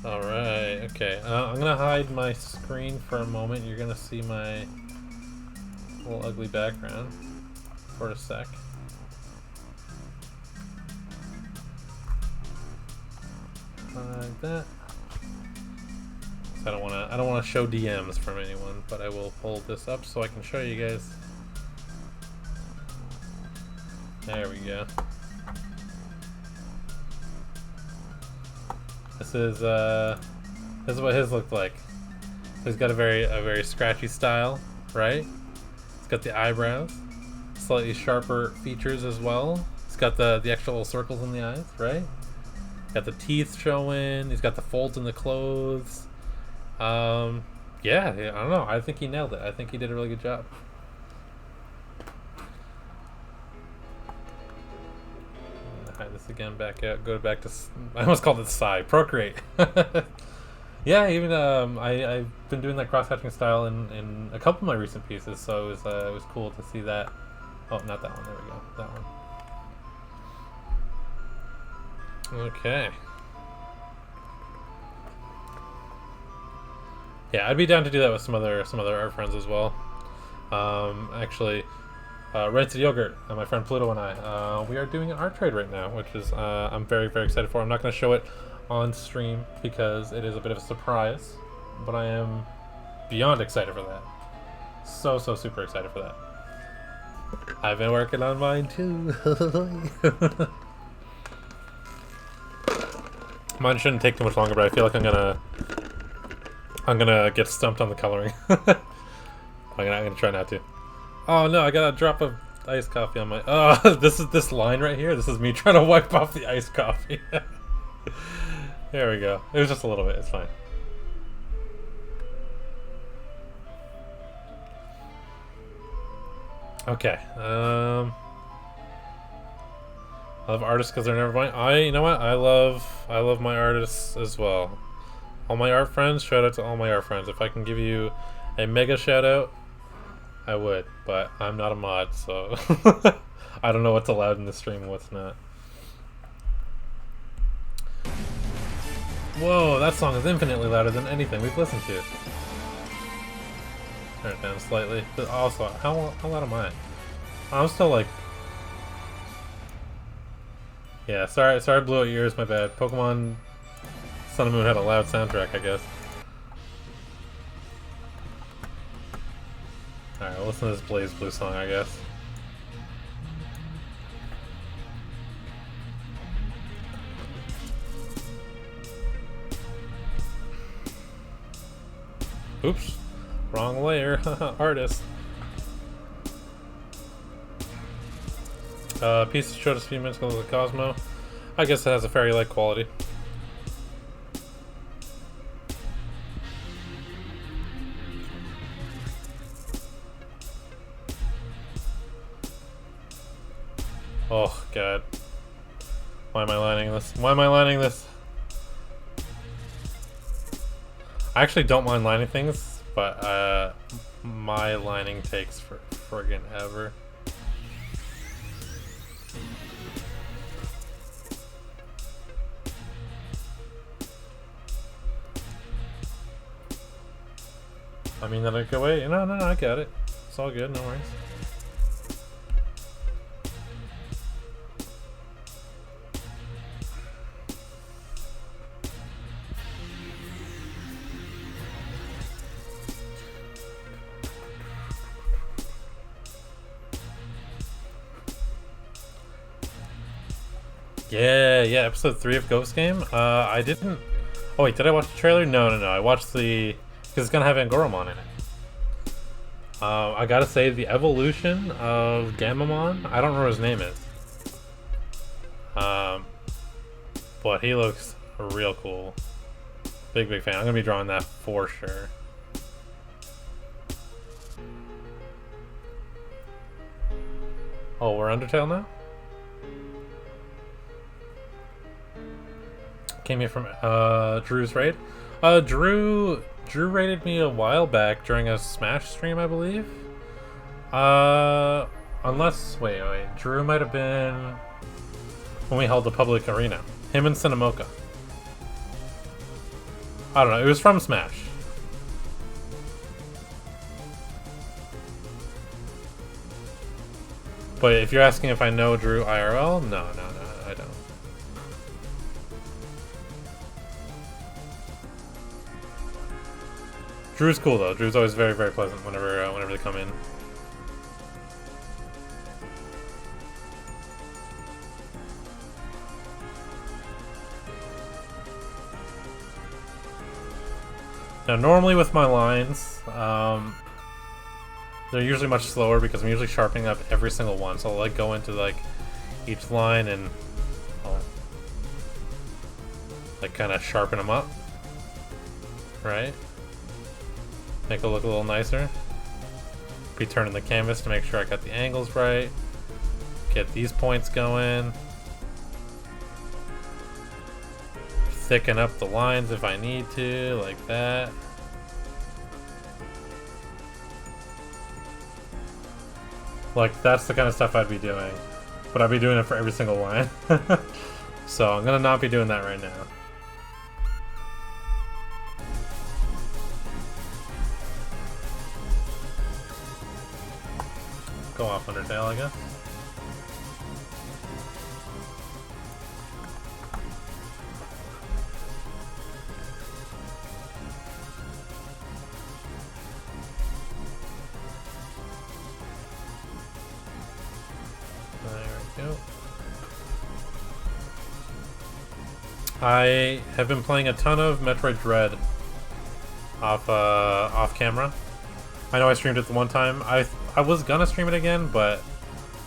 Alright, okay. I'm gonna hide my screen for a moment. You're gonna see my little ugly background for a sec. Hide that. So I don't wanna show DMs from anyone, but I will hold this up so I can show you guys. There we go. This is what his looked like. So he's got a very scratchy style, right? He's got the eyebrows, slightly sharper features as well. He's got the extra little circles in the eyes, right? Got the teeth showing. He's got the folds in the clothes. Yeah, I don't know. I think he nailed it. I think he did a really good job. Hide this again, back out, go back to, I almost called it Psy, Procreate. Yeah, even I've been doing that cross-hatching style in a couple of my recent pieces, so it was cool to see that. Oh, not that one, there we go, that one. Okay. Yeah, I'd be down to do that with some other art friends as well. Actually, Rancid Yogurt, my friend Pluto and I, we are doing an art trade right now, which is I'm very, very excited for. I'm not going to show it on stream because it is a bit of a surprise, but I am beyond excited for that. So super excited for that. I've been working on mine too. Mine shouldn't take too much longer, but I feel like I'm gonna get stumped on the coloring. I'm gonna try not to. Oh no, I got a drop of iced coffee on my... Oh, this line right here. This is me trying to wipe off the iced coffee. There we go. It was just a little bit. It's fine. Okay. I love artists because they're never mine. You know what? I love my artists as well. All my art friends. Shout out to all my art friends. If I can give you a mega shout out, I would, but I'm not a mod, so I don't know what's allowed in the stream and what's not. Whoa, that song is infinitely louder than anything we've listened to. Turn it down slightly. But also, how loud am I? I'm still like... Yeah, sorry I blew out your ears, my bad. Pokemon Sun and Moon had a loud soundtrack, I guess. Alright, we'll listen to this Blaze Blue song, I guess. Oops. Wrong layer. Artist. Piece showed us a few minutes ago with the Cosmo. I guess it has a fairy-like quality. Oh, God. Why am I lining this? Why am I lining this? I actually don't mind lining things, but my lining takes for friggin' ever. I mean, that I go away. No, I got it. It's all good, no worries. Yeah, episode 3 of Ghost Game. I didn't... Oh wait, did I watch the trailer? No, I watched the... Because it's gonna have Angoramon in it. I gotta say, the evolution of Gamamon, I don't remember what his name is. But he looks real cool. Big fan. I'm gonna be drawing that for sure. Oh, we're Undertale now? Came here from Drew's raid. Drew raided me a while back during a Smash stream, I believe. Unless wait, Drew might have been when we held the public arena. Him and Cinemoka. I don't know. It was from Smash. But if you're asking if I know Drew IRL, no, I don't. Drew's cool though. Drew's always very pleasant whenever they come in. Now, normally with my lines, they're usually much slower because I'm usually sharpening up every single one. So I'll like go into like each line and I'll like kind of sharpen them up, right? Make it look a little nicer. Be turning the canvas to make sure I got the angles right. Get these points going. Thicken up the lines if I need to, like that. Like, that's the kind of stuff I'd be doing. But I'd be doing it for every single line. So I'm gonna not be doing that right now. Go off Undertale, I guess. I have been playing a ton of Metroid Dread off camera. I know I streamed it the one time. I was gonna stream it again, but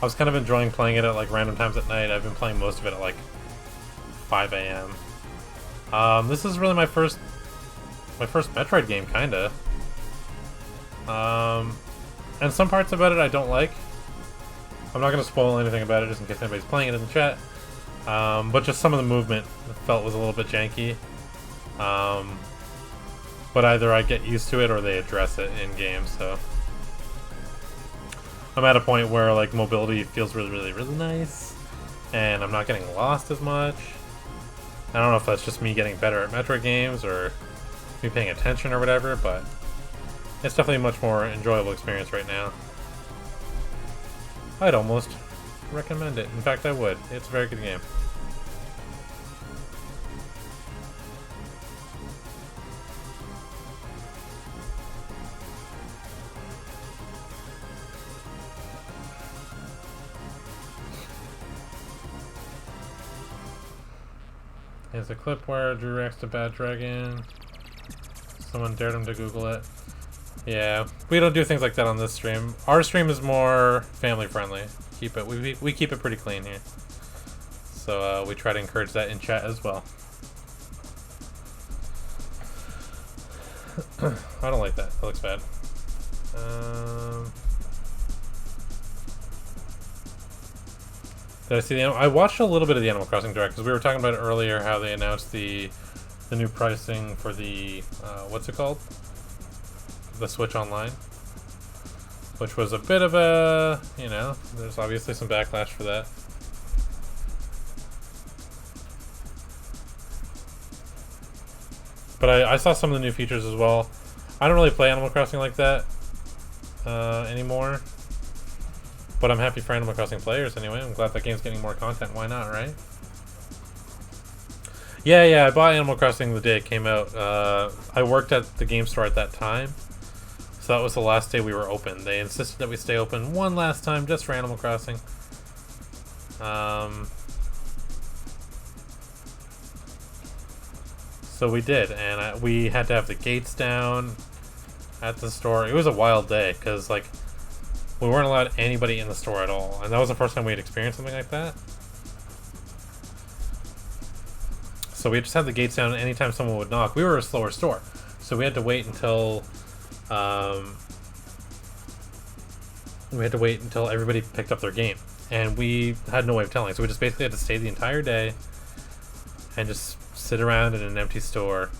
I was kind of enjoying playing it at like random times at night. I've been playing most of it at like 5 a.m. This is really my first Metroid game, kinda. And some parts about it I don't like. I'm not gonna spoil anything about it just in case anybody's playing it in the chat. But just some of the movement I felt was a little bit janky. But either I get used to it or they address it in game, so I'm at a point where like mobility feels really nice, and I'm not getting lost as much. I don't know if that's just me getting better at Metroid games or me paying attention or whatever, but it's definitely a much more enjoyable experience right now. I'd almost recommend it. In fact, I would. It's a very good game. Here's a clip where Drew reacts to Bad Dragon. Someone dared him to Google it. Yeah, we don't do things like that on this stream. Our stream is more family friendly. We keep it pretty clean here. So we try to encourage that in chat as well. I don't like that. That looks bad. Did I see the I watched a little bit of the Animal Crossing Direct because we were talking about it earlier, how they announced the new pricing for the what's it called? The Switch Online, which was a bit of a, you know, there's obviously some backlash for that. But I saw some of the new features as well. I don't really play Animal Crossing like that anymore. But I'm happy for Animal Crossing players anyway. I'm glad that game's getting more content. Why not, right? Yeah, I bought Animal Crossing the day it came out. I worked at the game store at that time. So that was the last day we were open. They insisted that we stay open one last time just for Animal Crossing. So we did, and we had to have the gates down at the store. It was a wild day, because, like, we weren't allowed anybody in the store at all. And that was the first time we had experienced something like that. So we just had the gates down, and anytime someone would knock, we were a slower store. So we had to wait until... everybody picked up their game. And we had no way of telling. So we just basically had to stay the entire day and just sit around in an empty store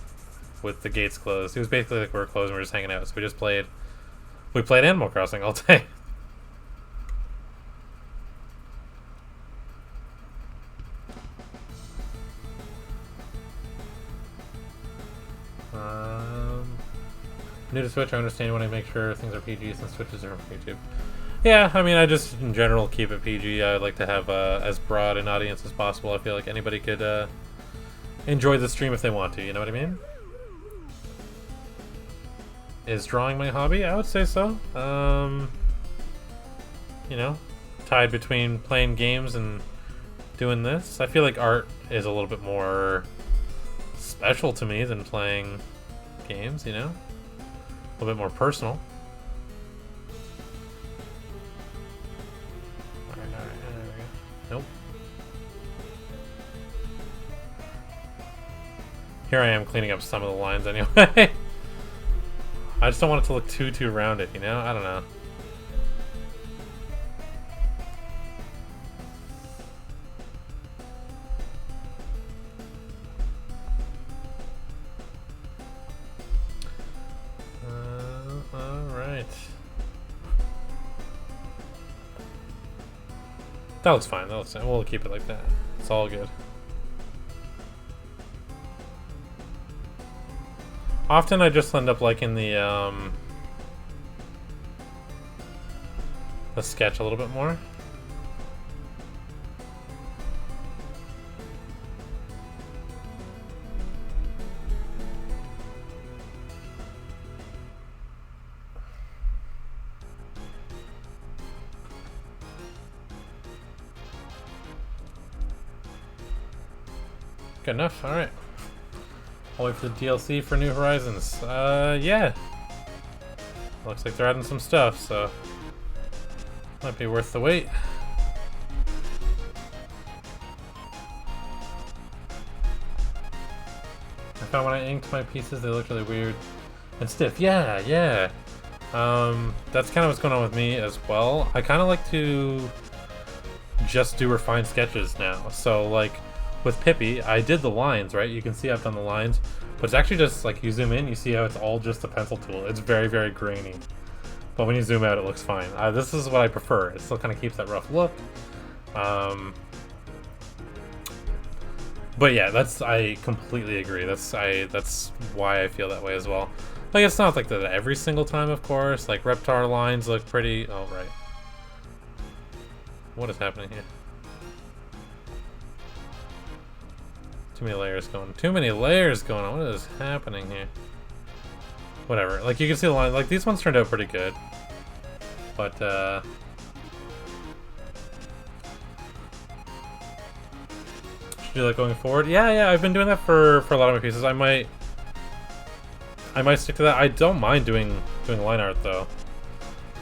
with the gates closed. It was basically like we were closed and we were just hanging out. So we played Animal Crossing all day. New to Switch, I understand you want to make sure things are PG since Switches are from YouTube. Yeah, I mean, I just in general keep it PG. I like to have as broad an audience as possible. I feel like anybody could enjoy the stream if they want to, you know what I mean? Is drawing my hobby? I would say so. You know, tied between playing games and doing this. I feel like art is a little bit more special to me than playing games, you know? A little bit more personal. Alright, there we go. Nope. Here I am cleaning up some of the lines anyway. I just don't want it to look too rounded, you know? I don't know. Alright. That looks fine. That looks fine. We'll keep it like that. It's all good. Often I just end up liking the sketch a little bit more. Good enough? Alright. I'll wait for the DLC for New Horizons. Yeah. Looks like they're adding some stuff, so might be worth the wait. I found when I inked my pieces, they looked really weird and stiff. Yeah. That's kind of what's going on with me as well. I kind of like to just do refined sketches now. So, like, with Pippi, I did the lines, right? You can see I've done the lines, but it's actually just, like, you zoom in, you see how it's all just a pencil tool. It's very, very grainy. But when you zoom out, it looks fine. This is what I prefer. It still kind of keeps that rough look. But yeah, I completely agree. That's why I feel that way as well. Like, it's not like that every single time, of course. Like, Reptar lines look pretty... Oh, right. What is happening here? Too many layers going. Too many layers going on. What is happening here? Whatever. Like, you can see the line. Like, these ones turned out pretty good. But, should do that going forward? Yeah, I've been doing that for a lot of my pieces. I might stick to that. I don't mind doing line art, though.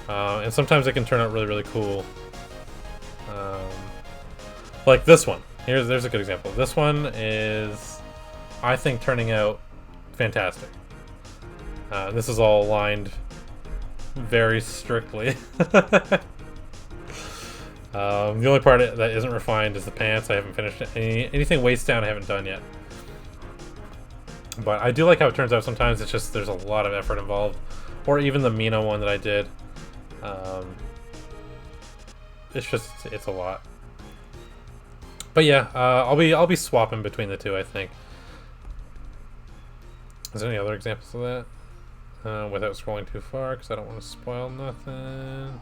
And sometimes it can turn out really, really cool. Like this one. There's a good example. This one is, I think, turning out fantastic. This is all lined very strictly. The only part that isn't refined is the pants. I haven't finished anything waist down. I haven't done yet. But I do like how it turns out sometimes. It's just there's a lot of effort involved. Or even the Mina one that I did. It's a lot. But yeah, I'll be swapping between the two, I think. Is there any other examples of that? Without scrolling too far, because I don't want to spoil nothing.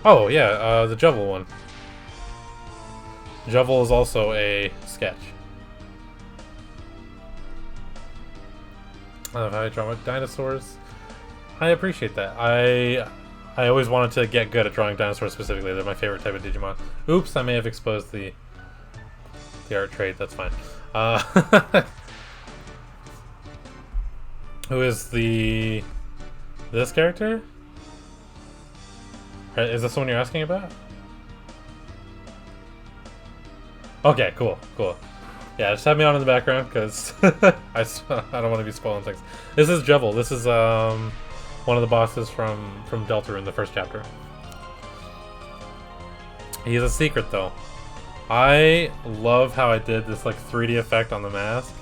Oh yeah, the Jovel one. Jovel is also a sketch. I love how I draw with dinosaurs. I appreciate that. I always wanted to get good at drawing dinosaurs specifically. They're my favorite type of Digimon. Oops, I may have exposed the art trait. That's fine. Who is this character? Is this the one you're asking about? Okay, cool. Yeah, just have me on in the background because I don't want to be spoiling things. This is Jovel. This is one of the bosses from Deltarune, the first chapter. He's a secret though. I love how I did this like 3D effect on the mask.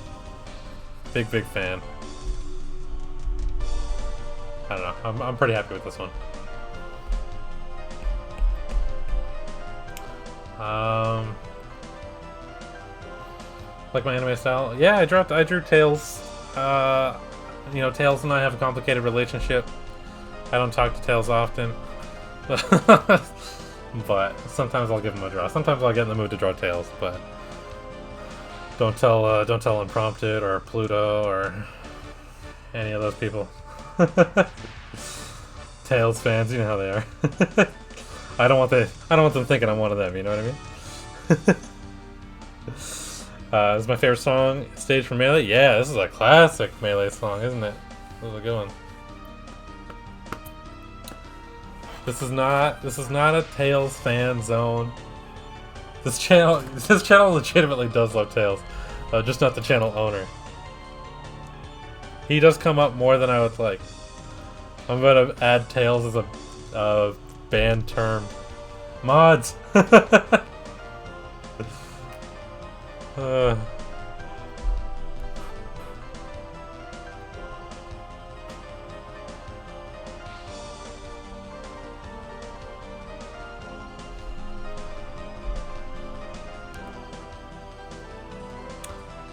Big fan. I don't know. I'm pretty happy with this one. Like my anime style? Yeah, I drew Tails. You know, Tails and I have a complicated relationship. I don't talk to Tails often. But sometimes I'll give him a draw. Sometimes I'll get in the mood to draw Tails, but don't tell Unprompted or Pluto or any of those people. Tails fans, you know how they are. I don't want them thinking I'm one of them, you know what I mean? This is my favorite song, Stage for Melee. Yeah, this is a classic Melee song, isn't it? This is a good one. This is not a Tails fan zone. This channel legitimately does love Tails, just not the channel owner. He does come up more than I would like. I'm gonna add Tails as a banned term. Mods.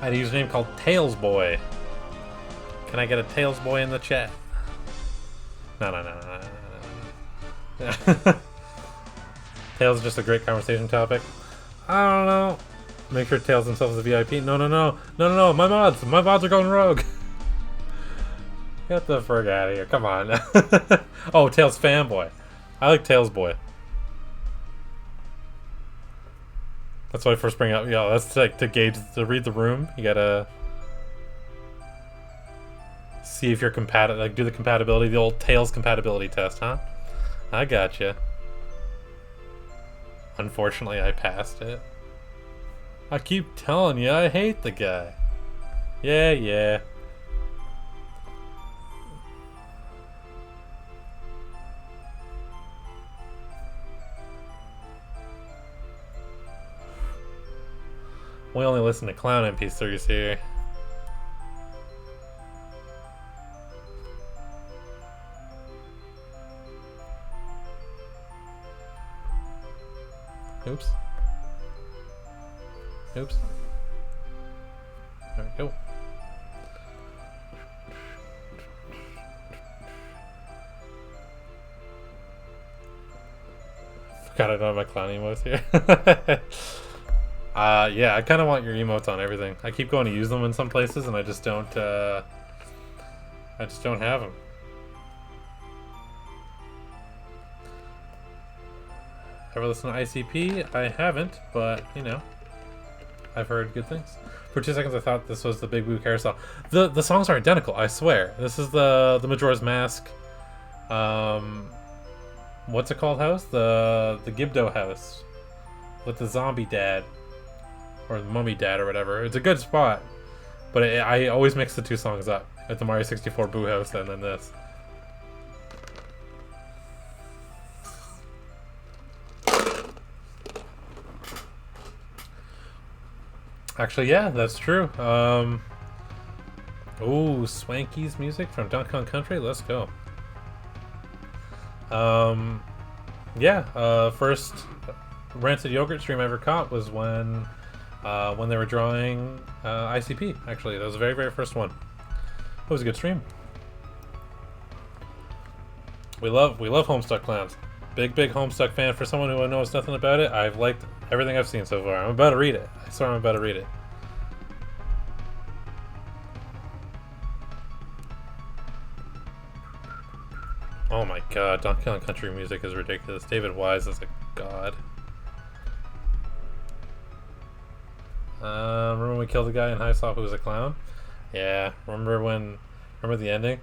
I had a username called Tails Boy. Can I get a Tails Boy in the chat? No. Tails is just a great conversation topic. I don't know. Make sure Tails himself is a VIP. No. My mods are going rogue. Get the frick out of here. Come on. Oh, Tails fanboy. I like Tails Boy. That's why I first bring up. Yeah, that's like to read the room. You gotta see if you're compatible. Like do the compatibility, the old Tails compatibility test, huh? I gotcha. Unfortunately, I passed it. I keep telling you, I hate the guy. Yeah. We only listen to clown MP3s here. Oops. Oops. There we go. Forgot I don't have my clown emotes here. Yeah, I kind of want your emotes on everything. I keep going to use them in some places, and I just don't have them. Ever listen to ICP? I haven't, but you know, I've heard good things. For 2 seconds, I thought this was the Big Blue Carousel. The songs are identical. I swear. This is the Majora's Mask. What's it called? House? The Gibdo house with the zombie dad or the mummy dad or whatever. It's a good spot, but I always mix the two songs up at the Mario 64 Boo house and then this. Actually, yeah, that's true. Ooh, Swanky's music from Donkey Kong Country. Let's go. Yeah, first Rancid Yogurt stream I ever caught was when they were drawing ICP. Actually, that was the very, very first one. It was a good stream. We love Homestuck Clowns. Big Homestuck fan. For someone who knows nothing about it, I've liked everything I've seen so far. I'm about to read it. I swear I'm about to read it. Oh my god, Donkey Kong Country music is ridiculous. David Wise is a god. Remember when we killed the guy in High Stop who was a clown? Yeah, remember the ending?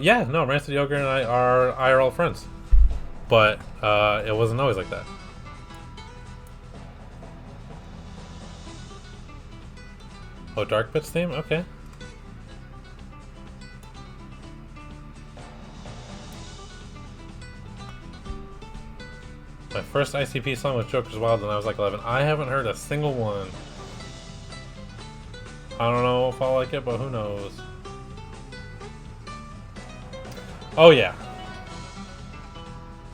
Yeah, no, Rancid Yogurt and I are IRL friends. But, it wasn't always like that. Oh, Dark Bits theme? Okay. My first ICP song was Joker's Wild when I was like 11. I haven't heard a single one. I don't know if I'll like it, but who knows. Oh yeah.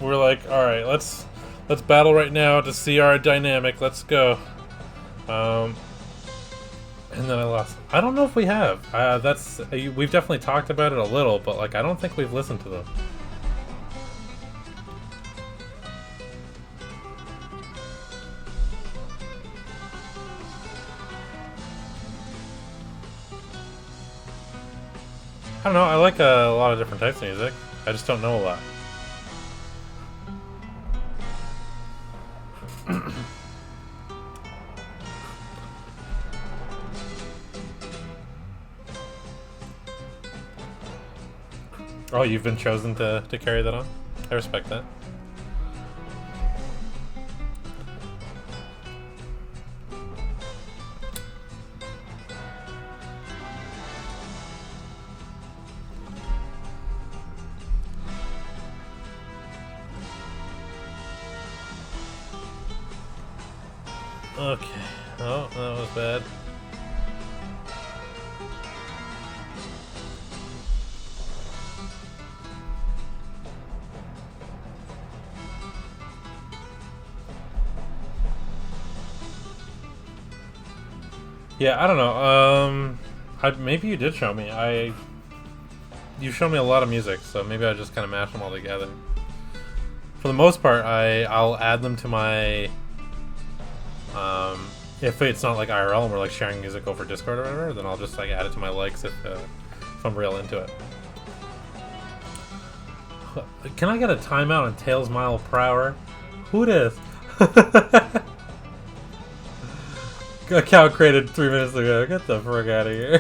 We're like, alright, let's battle right now to see our dynamic. Let's go. And then I lost. I don't know if we have. We've definitely talked about it a little, but like I don't think we've listened to them. I don't know. I like a lot of different types of music. I just don't know a lot. Oh, you've been chosen to carry that on? I respect that. Okay. Oh, that was bad. Yeah, I don't know. Maybe you did show me. You showed me a lot of music, so maybe I just kind of mashed them all together. For the most part, I'll add them to my. If it's not like IRL and we're like sharing music over Discord or whatever, then I'll just like add it to my likes if I'm real into it. Can I get a timeout on Tails Mile per hour? Who dis? Account created 3 minutes ago. Get the frick out of here.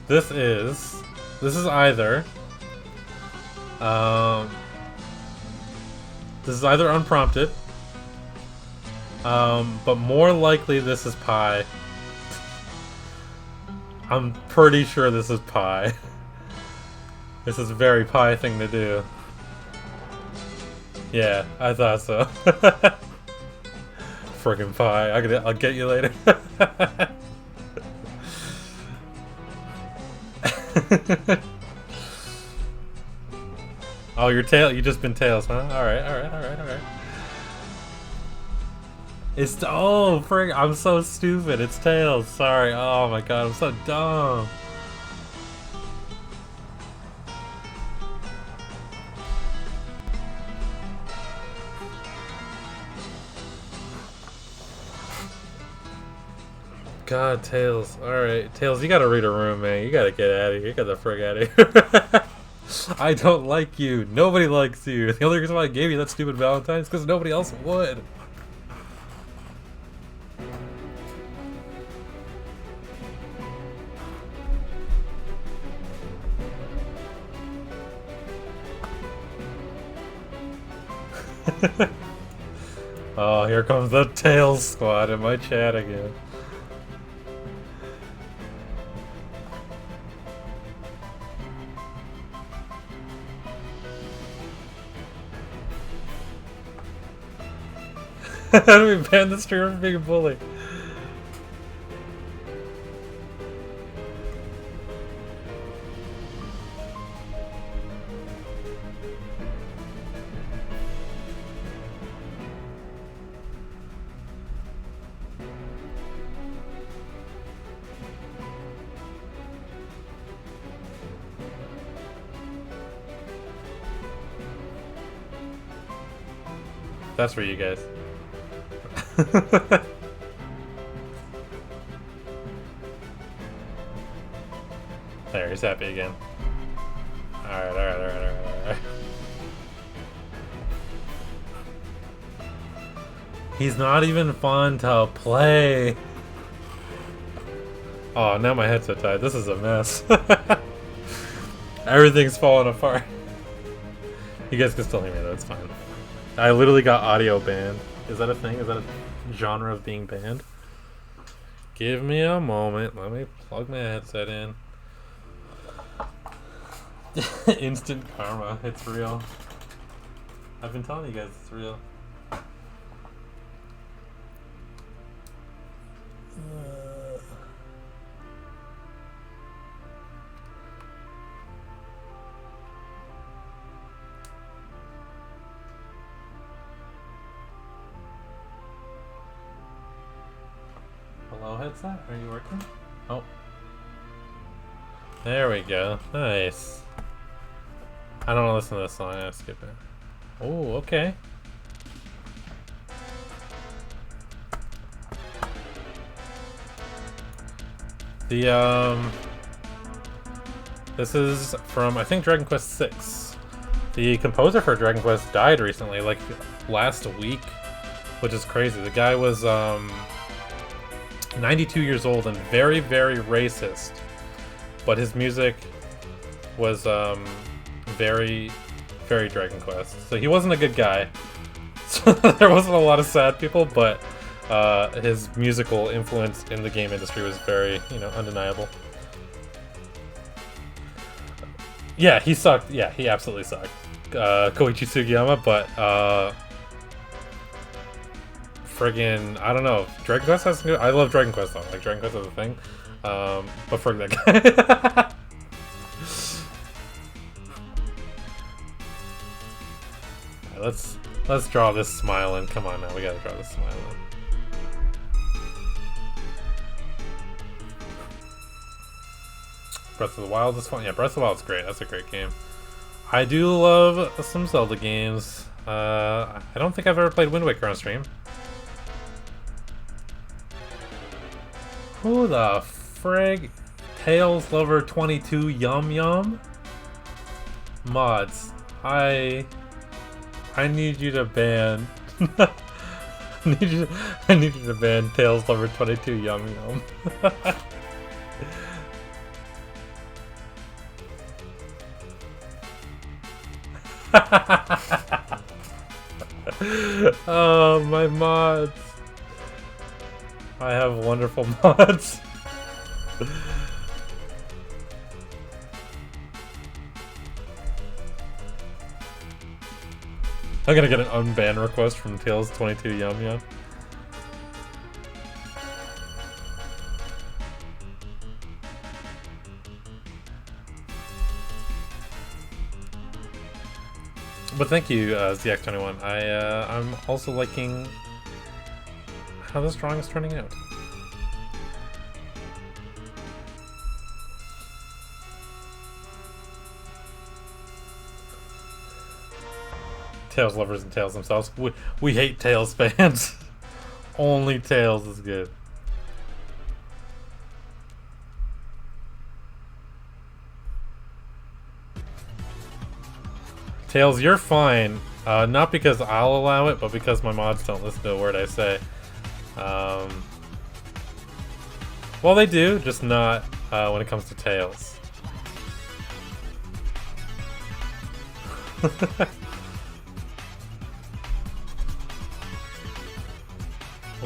This is either unprompted, but more likely this is pie. I'm pretty sure this is pie. This is a very pie thing to do. Yeah, I thought so. Friggin' pie. I'll get you later. Oh, you're tail. You just been tails, huh? All right, all right, all right, all right. It's oh, frig! I'm so stupid. It's tails. Sorry. Oh my god, I'm so dumb. God, Tails. Alright, Tails, you gotta read a room, man. You gotta get out of here. Get the frig out of here. I don't like you. Nobody likes you. The only reason why I gave you that stupid Valentine is because nobody else would. Oh, here comes the Tails squad in my chat again. How do we ban the streamer from being a bully? That's for you guys. There, he's happy again. Alright, alright, alright, alright, alright. He's not even fun to play. Oh, now my headset died. This is a mess. Everything's falling apart. You guys can still hear me though, it's fine. I literally got audio banned. Is that a thing? Is that a genre of being banned? Give me a moment. Let me plug my headset in. Instant karma. It's real. I've been telling you guys it's real. Hello, headset? Are you working? Oh. There we go. Nice. I don't want to listen to this song. I'm gonna skip it. Oh, okay. This is from, I think, Dragon Quest VI. The composer for Dragon Quest died recently, like last week, which is crazy. The guy was 92 years old and very, very racist, but his music was very, very Dragon Quest. So he wasn't a good guy. So there wasn't a lot of sad people, but his musical influence in the game industry was very, undeniable. Yeah, he sucked. Yeah, he absolutely sucked. Koichi Sugiyama, but friggin', I don't know. Dragon Quest has some good. I love Dragon Quest though. Like Dragon Quest is a thing. But frig that guy. Right, let's draw this smile in. Come on now, we gotta draw this smile in. Breath of the Wild is fun. Yeah, Breath of the Wild is great. That's a great game. I do love some Zelda games. I don't think I've ever played Wind Waker on stream. Who the frig? Tails Lover 22 Yum Yum? Mods, I need you to ban I need you to ban Tails Lover 22 Yum Yum. Oh, my mods. I have wonderful mods. I'm gonna get an unban request from Tails 22 Yum Yum. But thank you, ZX21. I'm also liking how this drawing is turning out. Tails lovers and Tails themselves. We hate Tails fans. Only Tails is good. Tails, you're fine. Not because I'll allow it, but because my mods don't listen to a word I say. Well, they do, just not when it comes to Tails.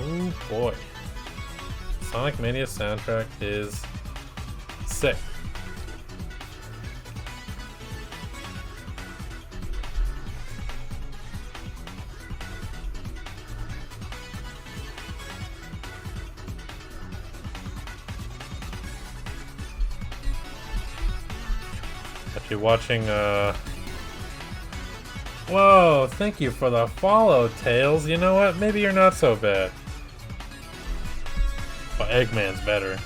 Oh boy. Sonic Mania soundtrack is sick. Actually watching Whoa, thank you for the follow, Tails. You know what? Maybe you're not so bad. But Eggman's better.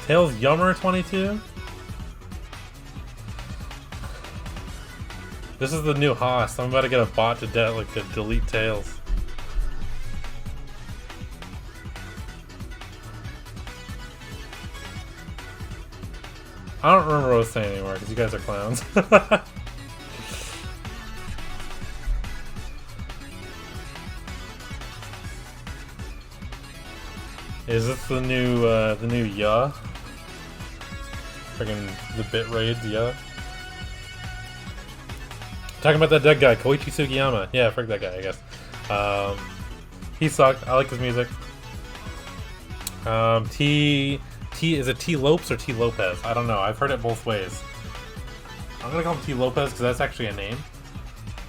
Tails Yummer 22? This is the new host. I'm about to get a bot to delete Tails. I don't remember what I was saying anymore because you guys are clowns. Is this the new Ya? Friggin' the bit raids, Ya? Talking about that dead guy, Koichi Sugiyama. Yeah, frick that guy, I guess. He sucked. I like his music. Is it T Lopes or T Lopez? I don't know. I've heard it both ways. I'm gonna call him T Lopez because that's actually a name.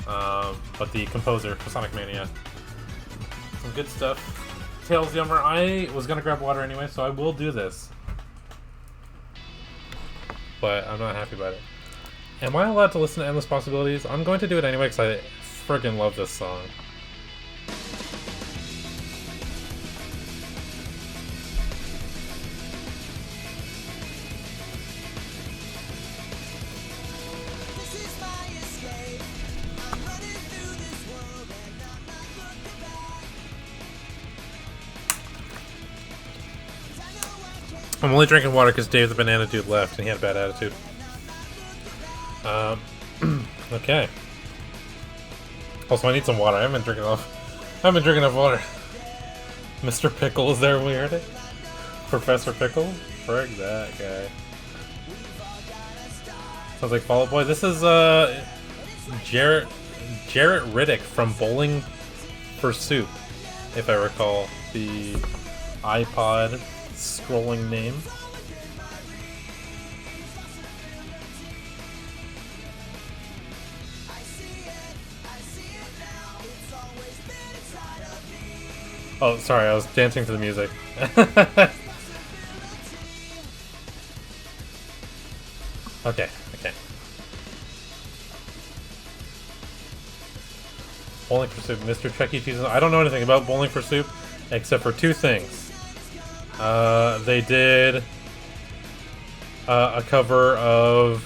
But the composer for Sonic Mania. Some good stuff. Tails Yummer. I was gonna grab water anyway, so I will do this. But I'm not happy about it. Am I allowed to listen to Endless Possibilities? I'm going to do it anyway because I friggin' love this song. I'm only drinking water because Dave the Banana Dude left and he had a bad attitude. Okay. Also, I need some water. I haven't been drinking enough water. Mr. Pickle is there when we heard it? Professor Pickle? Frig that guy. Sounds like Fall Out Boy. This is Jarrett Riddick from Bowling for Soup, if I recall the iPod scrolling name. Oh, sorry, I was dancing to the music. Okay. Bowling for Soup, Mr. Chuck E. Cheese. I don't know anything about Bowling for Soup, except for two things. They did a cover of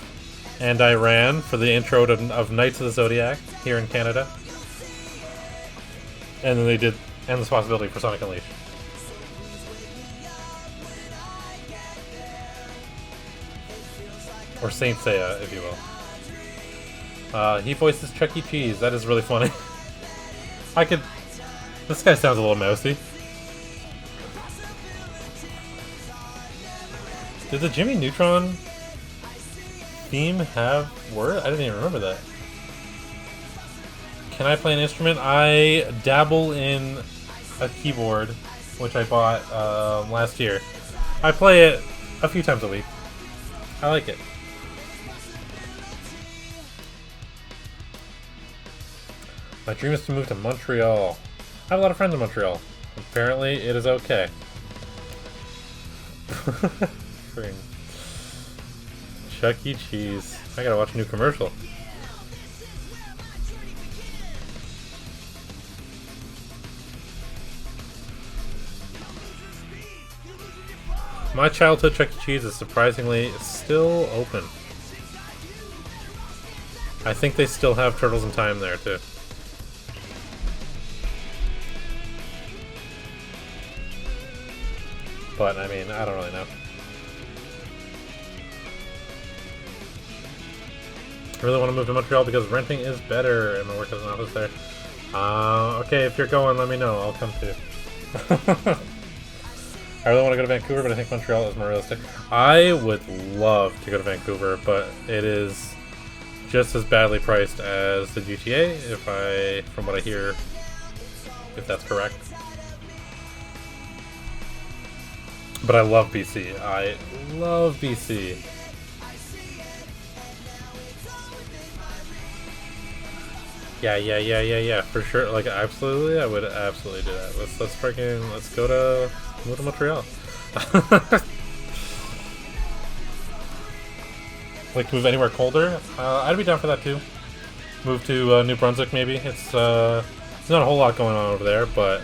And I Ran for the intro of Knights of the Zodiac here in Canada. And then they did Endless Possibility for Sonic Unleashed. Or Saint Seiya, if you will. He voices Chuck E. Cheese. That is really funny. This guy sounds a little mousy. Did the Jimmy Neutron theme have words? I didn't even remember that. Can I play an instrument? I dabble in a keyboard, which I bought last year. I play it a few times a week. I like it. My dream is to move to Montreal. I have a lot of friends in Montreal. Apparently, it is okay. Freaking Chuck E. Cheese. I gotta watch a new commercial. My childhood Chuck E. Cheese is surprisingly still open. I think they still have Turtles in Time there too. But I mean, I don't really know. I really want to move to Montreal because renting is better and my work has an office there. Okay, if you're going, let me know. I'll come too. I really want to go to Vancouver, but I think Montreal is more realistic. I would love to go to Vancouver, but it is just as badly priced as the GTA, from what I hear, if that's correct. But I love BC. I love BC. Yeah, for sure. Like, absolutely, I would absolutely do that. Let's move to Montreal. Like, move anywhere colder? I'd be down for that too. Move to New Brunswick, maybe. It's not a whole lot going on over there, but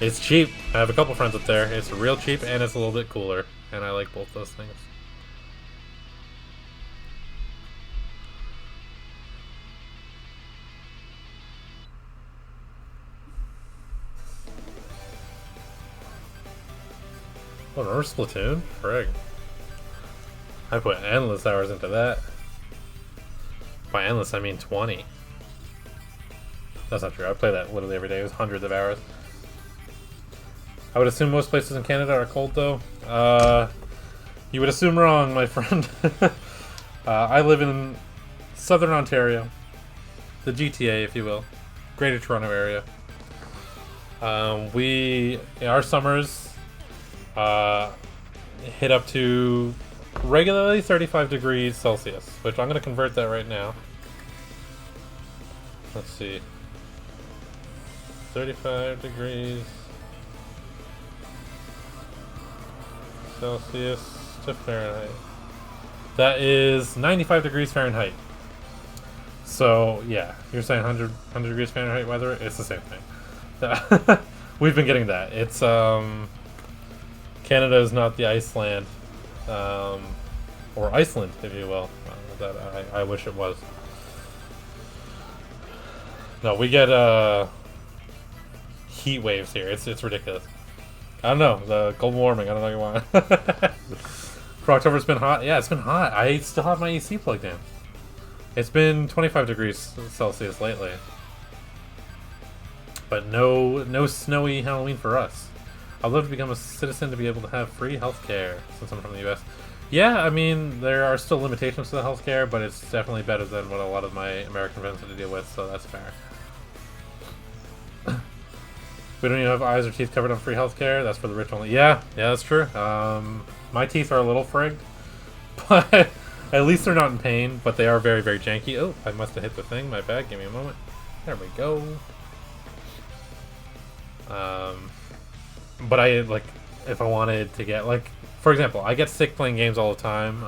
it's cheap. I have a couple friends up there. It's real cheap, and it's a little bit cooler, and I like both those things. Oh, remember Splatoon? Frig. I put endless hours into that. By endless, I mean 20. That's not true. I play that literally every day. It was hundreds of hours. I would assume most places in Canada are cold, though. You would assume wrong, my friend. I live in southern Ontario. The GTA, if you will. Greater Toronto area. Our summers hit up to regularly 35 degrees Celsius, which I'm going to convert that right now. Let's see. 35 degrees Celsius to Fahrenheit. That is 95 degrees Fahrenheit. So, yeah, you're saying 100 degrees Fahrenheit weather? It's the same thing. We've been getting that. It's, Canada is not the Iceland, or Iceland, if you will, that I wish it was. No, we get heat waves here. It's ridiculous. I don't know, the global warming. I don't know what you want. For October, it's been hot. Yeah, it's been hot. I still have my AC plugged in. It's been 25 degrees Celsius lately, but no snowy Halloween for us. I'd love to become a citizen to be able to have free healthcare since I'm from the U.S. Yeah, I mean, there are still limitations to the healthcare, but it's definitely better than what a lot of my American friends have to deal with, so that's fair. We don't even have eyes or teeth covered on free healthcare. That's for the rich only. Yeah, that's true. My teeth are a little frigged, but at least they're not in pain, but they are very, very janky. Oh, I must have hit the thing. My bad. Give me a moment. There we go. But if I wanted to get, for example, I get sick playing games all the time.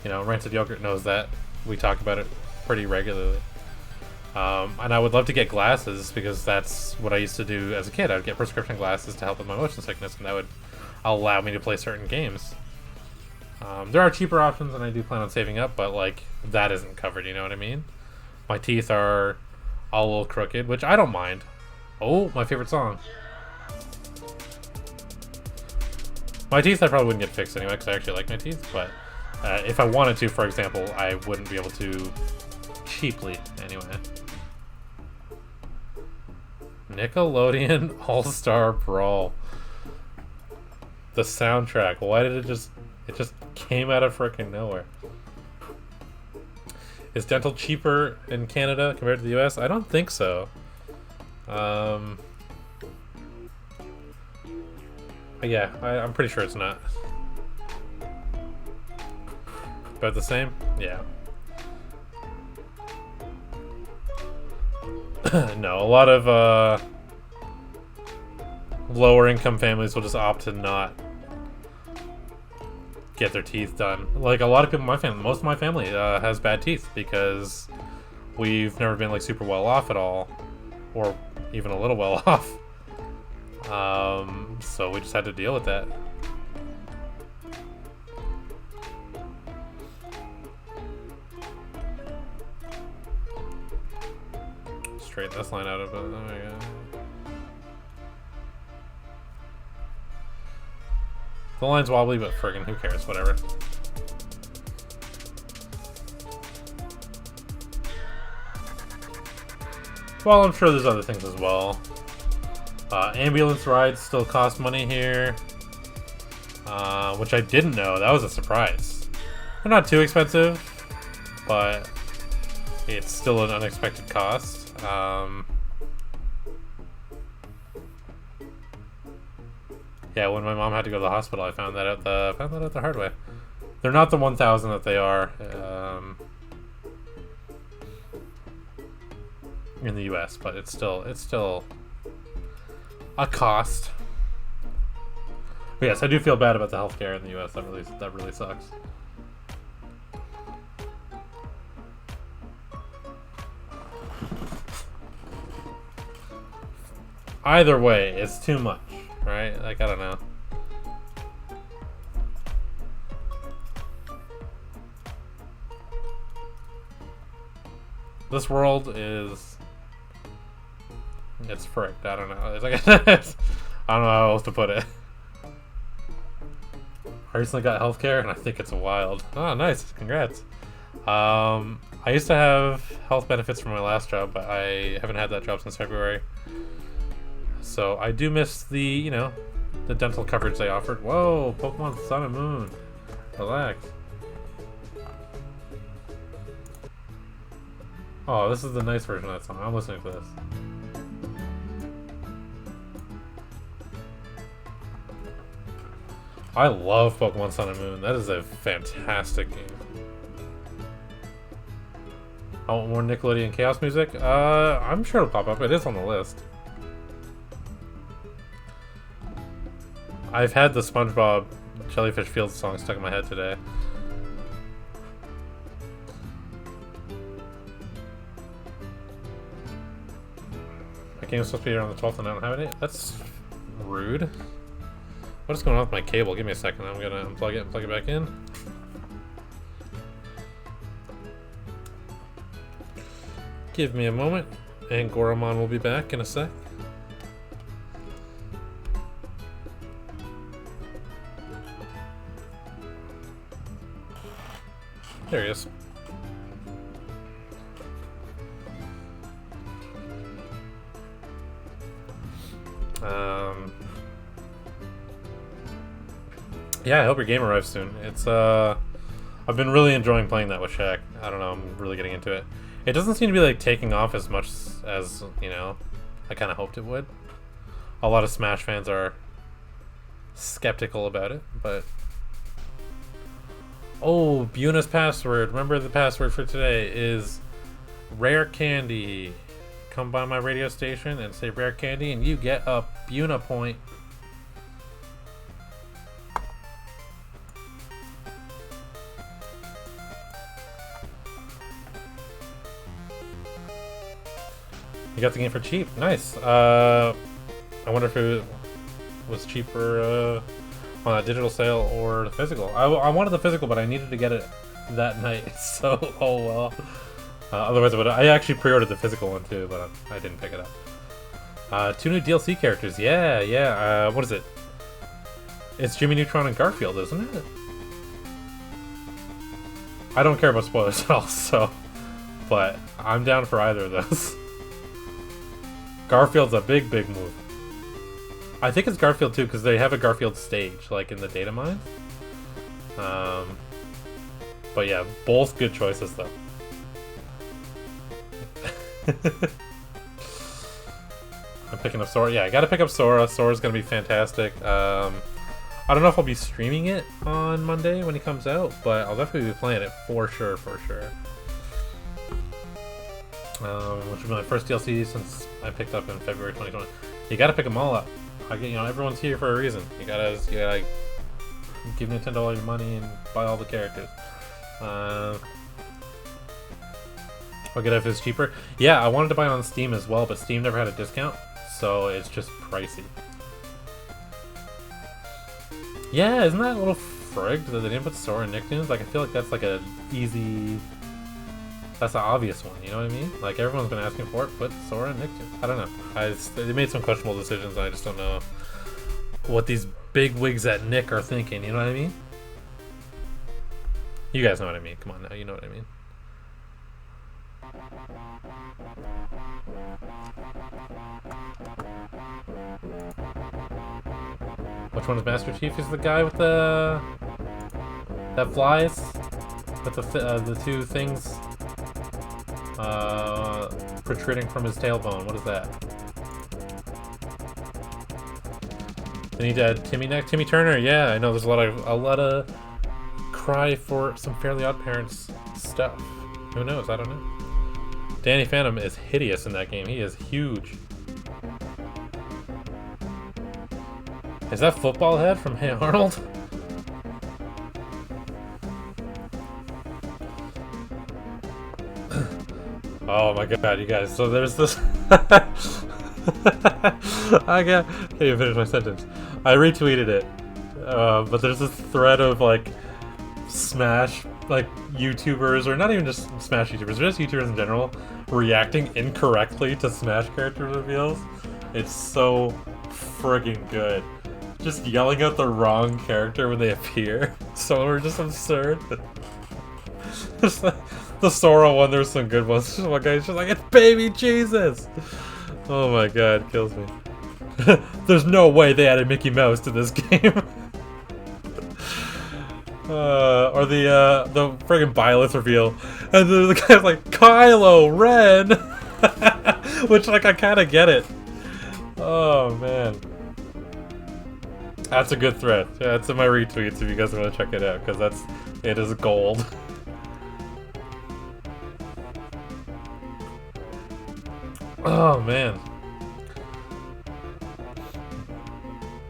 Rancid Yogurt knows that. We talk about it pretty regularly. And I would love to get glasses because that's what I used to do as a kid. I would get prescription glasses to help with my motion sickness, and that would allow me to play certain games. There are cheaper options, and I do plan on saving up, but that isn't covered, you know what I mean? My teeth are all a little crooked, which I don't mind. Oh, my favorite song. My teeth I probably wouldn't get fixed anyway because I actually like my teeth, but if I wanted to, for example, I wouldn't be able to cheaply anyway. Nickelodeon All-Star Brawl. The soundtrack. Why did it just came out of frickin' nowhere? Is dental cheaper in Canada compared to the US? I don't think so. Yeah, I'm pretty sure it's not. About the same? Yeah. No, a lot of lower income families will just opt to not get their teeth done. Like a lot of people in my family, most of my family has bad teeth because we've never been like super well off at all, or even a little well off. So we just had to deal with that. Straighten this line out of it. Oh my god. The line's wobbly, but friggin' who cares? Whatever. Well, I'm sure there's other things as well. Ambulance rides still cost money here, which I didn't know. That was a surprise. They're not too expensive, but it's still an unexpected cost. Yeah, when my mom had to go to the hospital, I found that out the hard way. They're not the 1,000 that they are in the U.S., but it's still a cost. But yes, I do feel bad about the healthcare in the U.S. That really sucks. Either way, it's too much, right? Like, I don't know. This world is... it's fricked. I don't know. It's like, I don't know how else to put it. I recently got healthcare, and I think it's wild. Oh, nice. Congrats. I used to have health benefits from my last job, but I haven't had that job since February. So I do miss the, you know, the dental coverage they offered. Whoa, Pokemon Sun and Moon. Relax. Oh, this is the nice version of that song. I'm listening to this. I love Pokemon Sun and Moon. That is a fantastic game. I want more Nickelodeon Chaos music? I'm sure it'll pop up. It is on the list. I've had the SpongeBob Jellyfish Fields song stuck in my head today. My game's supposed to be here on the 12th and I don't have it. That's rude. What is going on with my cable? Give me a second. I'm gonna unplug it and plug it back in. Give me a moment. Angoramon will be back in a sec. There he is. Yeah, I hope your game arrives soon. It's I've been really enjoying playing that with Shaq. I don't know, I'm really getting into it. It doesn't seem to be like taking off as much as, you know, I kind of hoped it would. A lot of Smash fans are skeptical about it, but oh, Buna's password. Remember the password for today is rare candy. Come by my radio station and say rare candy and you get a Buna point. You got the game for cheap. Nice. I wonder if it was cheaper on a digital sale or the physical. I wanted the physical, but I needed to get it that night. So, oh well. Otherwise, I actually pre-ordered the physical one too, but I didn't pick it up. 2 new DLC characters. Yeah. What is it? It's Jimmy Neutron and Garfield, isn't it? I don't care about spoilers at all, so... but I'm down for either of those. Garfield's a big move. I think it's Garfield too, because they have a Garfield stage, like in the data mine. But yeah, both good choices though. I'm picking up Sora. Yeah, I gotta pick up Sora. Sora's gonna be fantastic. I don't know if I'll be streaming it on Monday when he comes out, but I'll definitely be playing it for sure. which was my first DLC since I picked up in February 2020. You gotta pick them all up. Everyone's here for a reason. You gotta give Nintendo all your money and buy all the characters. I'll get it if it's cheaper. Yeah, I wanted to buy it on Steam as well, but Steam never had a discount, so it's just pricey. Yeah, isn't that a little frigged that they didn't put Sora and Nicktoons? Like, I feel like that's like a easy... That's the obvious one, you know what I mean? Like, everyone's been asking for it, put Sora and Nicktoons. I don't know. They made some questionable decisions, and I just don't know what these big wigs at Nick are thinking, you know what I mean? You guys know what I mean. Come on now, you know what I mean. Which one is Master Chief? Is the guy with the... that flies? With the two things protruding from his tailbone. What is that? They need to add Timmy next. Timmy Turner, yeah, I know there's a lot of cry for some Fairly Odd Parents stuff. Who knows? I don't know. Danny Phantom is hideous in that game. He is huge. Is that Football Head from Hey Arnold? Oh my god, you guys. So there's this... I can't even finish my sentence. I retweeted it. But there's this thread of, like, Smash, like, YouTubers, or not even just Smash YouTubers, just YouTubers in general, reacting incorrectly to Smash character reveals. It's so friggin' good. Just yelling out the wrong character when they appear. Some are just absurd. The Sora one, there's some good ones. One guy's just like, it's baby Jesus! Oh my god, kills me. There's no way they added Mickey Mouse to this game. Or the friggin' Byleth reveal. And the guy's like, Kylo Ren! Which, like, I kinda get it. Oh man. That's a good thread. Yeah, it's in my retweets if you guys want to check it out, because it is gold. Oh man.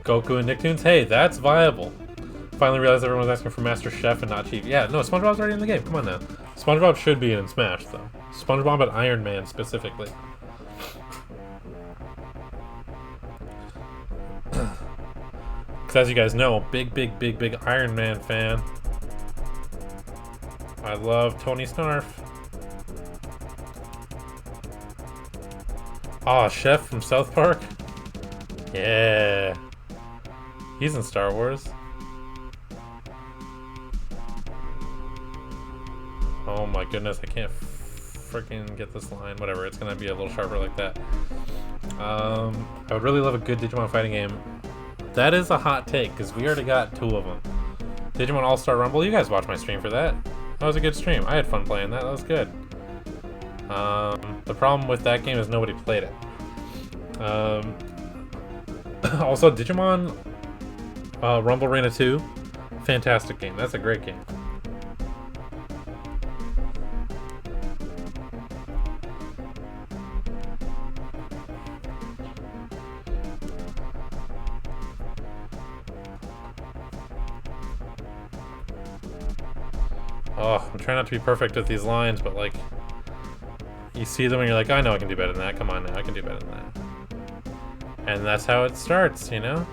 Goku and Nicktoons? Hey, that's viable. Finally realized everyone was asking for Master Chef and not Chief. Yeah, no, SpongeBob's already in the game. Come on now. SpongeBob should be in Smash, though. SpongeBob and Iron Man, specifically. Because as you guys know, big Iron Man fan. I love Tony Snarf. Aw, Chef from South Park? Yeah. He's in Star Wars. Oh my goodness, I can't freaking get this line. Whatever, it's gonna be a little sharper like that. I would really love a good Digimon fighting game. That is a hot take, because we already got 2 of them. Digimon All-Star Rumble, you guys watched my stream for that. That was a good stream. I had fun playing that. That was good. The problem with that game is nobody played it. Also, Digimon Rumble Arena 2, fantastic game. That's a great game. Oh, I'm trying not to be perfect with these lines, but like, you see them and you're like, I know I can do better than that. Come on now, I can do better than that. And that's how it starts, you know?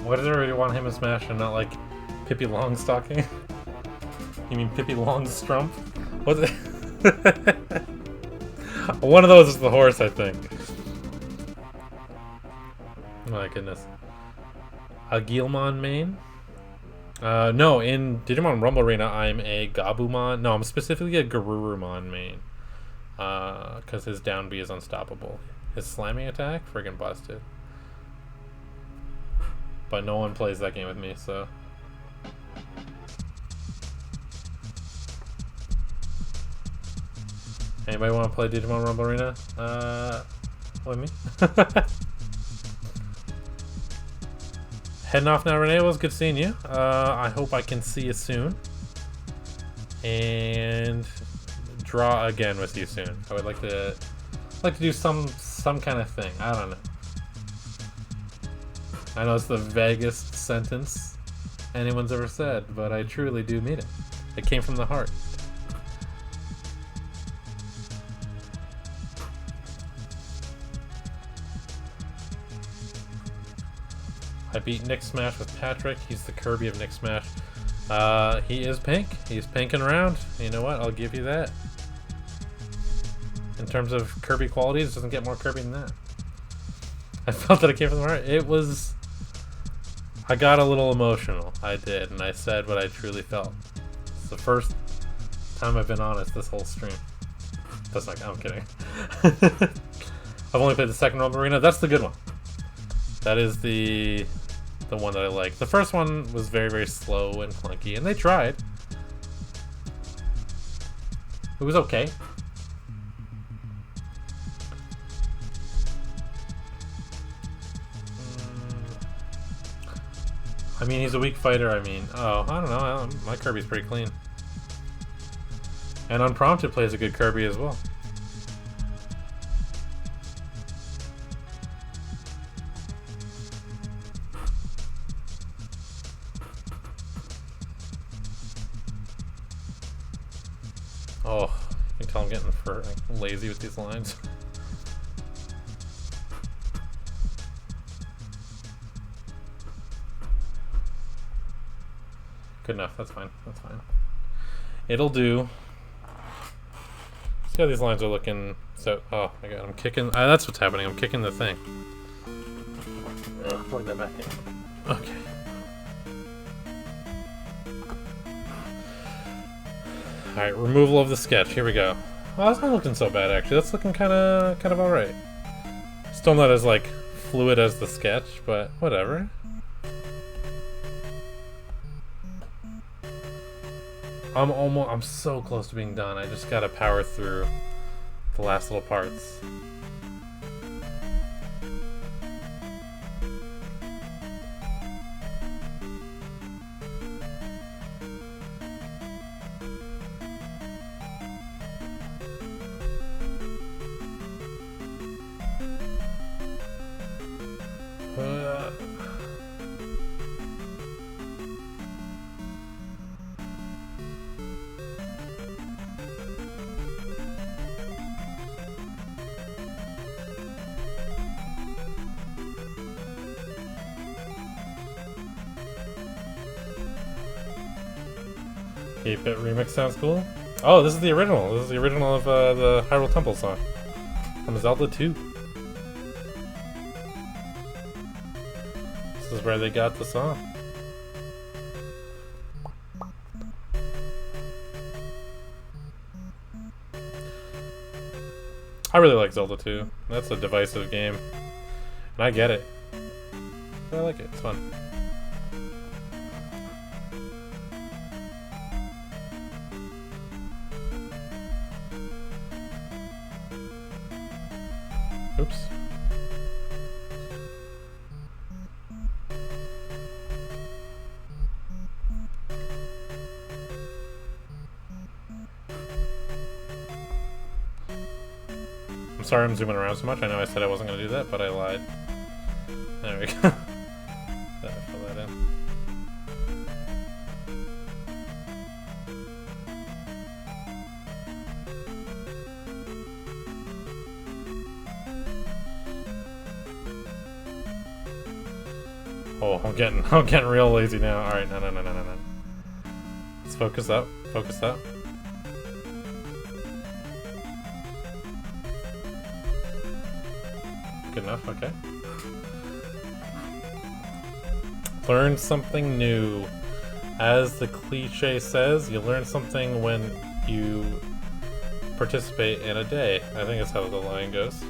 Why does everybody want him in Smash and not like Pippi Longstocking? You mean Pippi Longstrump? What's it? One of those is the horse, I think. Oh my goodness. A Gilmon main? No, in Digimon Rumble Arena, I'm a Gabumon. No, I'm specifically a Garurumon main. Because his down B is unstoppable. His slamming attack? Friggin' busted. But no one plays that game with me, so Anybody want to play Digimon Rumble Arena? With me? Heading off now, Renee. It was good seeing you. I hope I can see you soon. And draw again with you soon. I would like to do some kind of thing. I don't know. I know it's the vaguest sentence anyone's ever said, but I truly do mean it. It came from the heart. I beat Nick Smash with Patrick. He's the Kirby of Nick Smash. He is pink. He's pinking around. You know what? I'll give you that. In terms of Kirby qualities, it doesn't get more Kirby than that. I felt that it came from the heart. It was... I got a little emotional. I did, and I said what I truly felt. It's the first time I've been honest this whole stream. That's not... I'm kidding. I've only played the second Rumble Arena. That's the good one. That is the one that I like. The first one was very, very slow and clunky, and they tried. It was okay. I mean, he's a weak fighter. I mean, oh, I don't know. My Kirby's pretty clean. And Unprompted plays a good Kirby as well. Oh, you can tell I'm getting lazy with these lines. Good enough, that's fine, that's fine. It'll do. See how these lines are looking, so, oh my god, I'm kicking, that's what's happening, I'm kicking the thing. Plug that back in. Okay. Alright, removal of the sketch, here we go. Well, that's not looking so bad actually, that's looking kind of alright. Still not as, like, fluid as the sketch, but whatever. I'm so close to being done. I just gotta power through the last little parts. Bit remix sounds cool. Oh, this is the original. This is the original of the Hyrule Temple song from Zelda 2. This is where they got the song. I really like Zelda 2. That's a divisive game, and I get it. I like it. It's fun. Oops. I'm sorry I'm zooming around so much. I know I said I wasn't going to do that, but I lied. There we go. Fill that in. Oh, I'm getting real lazy now. All right, no. Let's focus up. Focus up. Good enough. Okay. Learn something new. As the cliche says, you learn something when you participate in a day. I think that's how the line goes.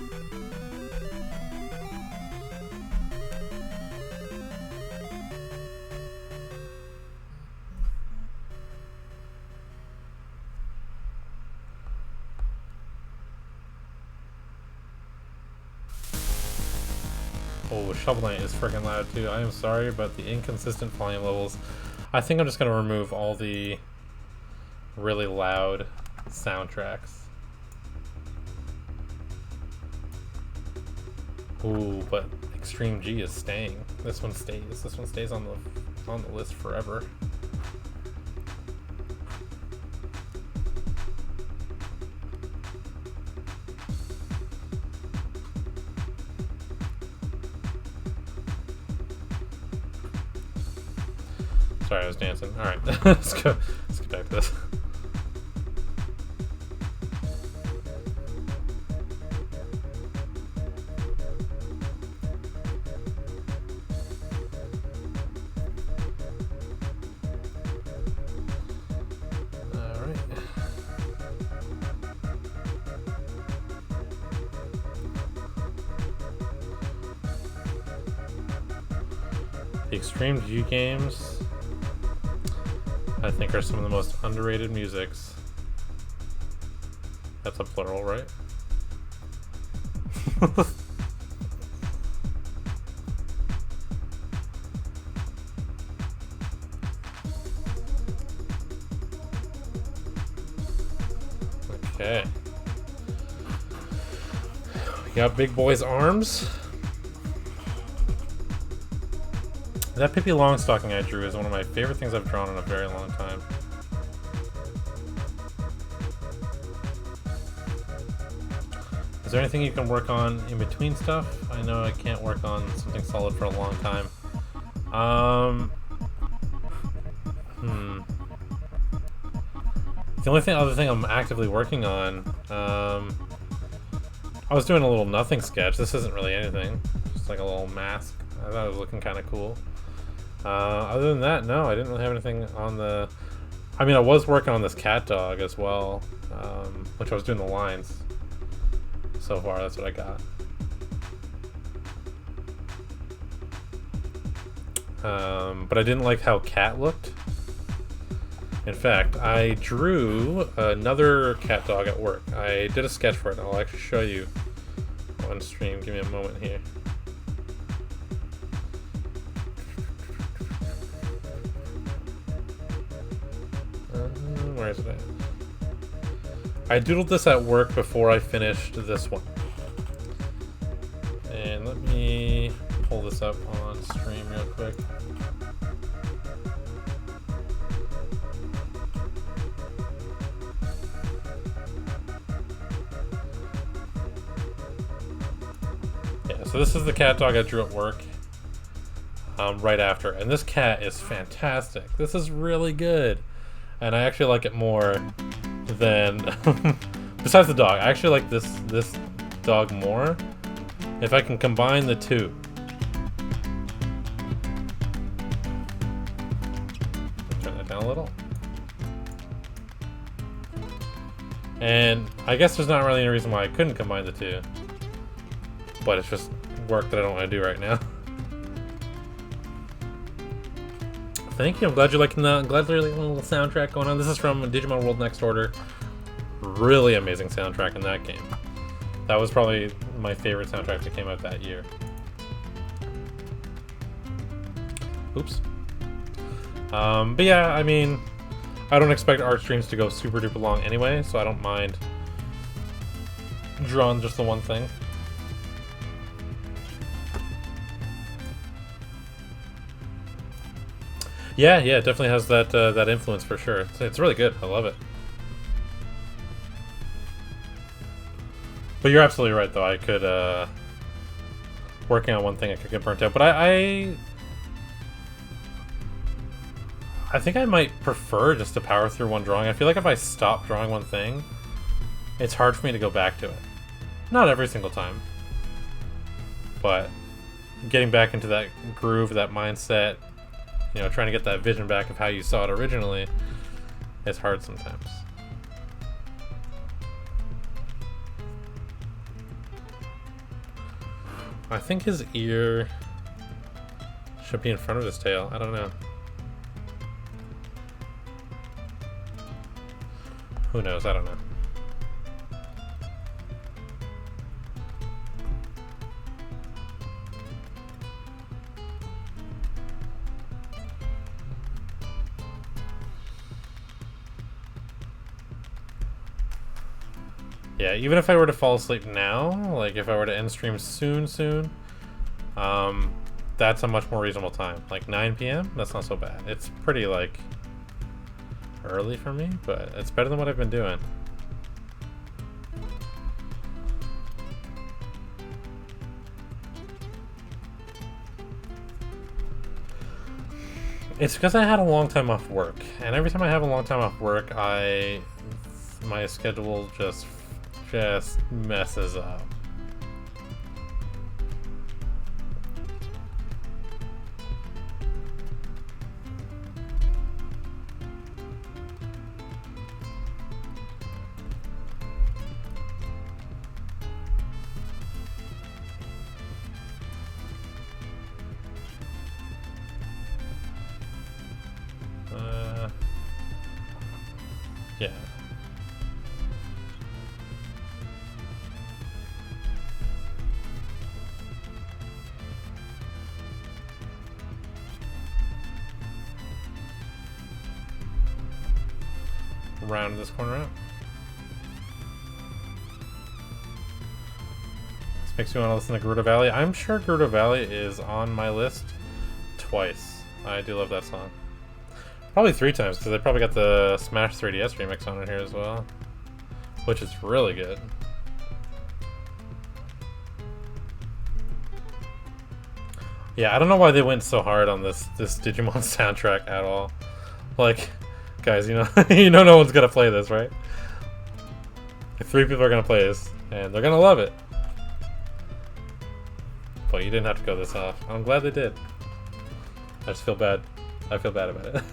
Oh, Shovel Knight is freaking loud too. I am sorry, but the inconsistent volume levels. I think I'm just gonna remove all the really loud soundtracks. Ooh, but Extreme G is staying. This one stays. This one stays on the list forever. Sorry, I was dancing. All right, let's go. Let's get back to this. All right. The Extreme G games, I think, are some of the most underrated musics. That's a plural, right? Okay. We got Big Boy's Arms. That Pippi Longstocking I drew is one of my favorite things I've drawn in a very long time. Is there anything you can work on in between stuff? I know I can't work on something solid for a long time. The only other thing I'm actively working on, I was doing a little nothing sketch. This isn't really anything, just like a little mask. I thought it was looking kind of cool. Other than that, no, I didn't really have anything on the... I mean, I was working on this cat dog as well, which I was doing the lines. So far, that's what I got. But I didn't like how cat looked. In fact, I drew another cat dog at work. I did a sketch for it, and I'll actually show you on stream. Give me a moment here. Where is it at? I doodled this at work before I finished this one. And let me pull this up on stream real quick. Yeah, so this is the cat dog I drew at work right after. And this cat is fantastic. This is really good. And I actually like it more than... besides the dog, I actually like this dog more if I can combine the two. Turn that down a little. And I guess there's not really any reason why I couldn't combine the two. But it's just work that I don't want to do right now. Thank you. I'm glad you're liking the. I'm glad there's a little soundtrack going on. This is from Digimon World Next Order. Really amazing soundtrack in that game. That was probably my favorite soundtrack that came out that year. Oops. But yeah, I mean, I don't expect art streams to go super duper long anyway, so I don't mind drawing just the one thing. Yeah, it definitely has that that influence for sure. It's really good. I love it. But you're absolutely right, though. I could working on one thing, I could get burnt out. But I think I might prefer just to power through one drawing. I feel like if I stop drawing one thing, it's hard for me to go back to it. Not every single time, but getting back into that groove, that mindset. You know, trying to get that vision back of how you saw it originally is hard sometimes. I think his ear should be in front of his tail. I don't know. Who knows? I don't know. Yeah, even if I were to fall asleep now, like if I were to end stream soon, that's a much more reasonable time. Like 9 p.m. That's not so bad. It's pretty like early for me, but it's better than what I've been doing. It's because I had a long time off work, and every time I have a long time off work, my schedule just messes up. Yeah. Round this corner out. This makes me want to listen to Gerudo Valley. I'm sure Gerudo Valley is on my list twice. I do love that song. Probably 3 times, because they probably got the Smash 3DS remix on it here as well, which is really good. Yeah, I don't know why they went so hard on this Digimon soundtrack at all. Like, guys, you know, you know no one's gonna play this, right? Like 3 people are gonna play this, and they're gonna love it. But you didn't have to go this off. I'm glad they did. I just feel bad. I feel bad about it.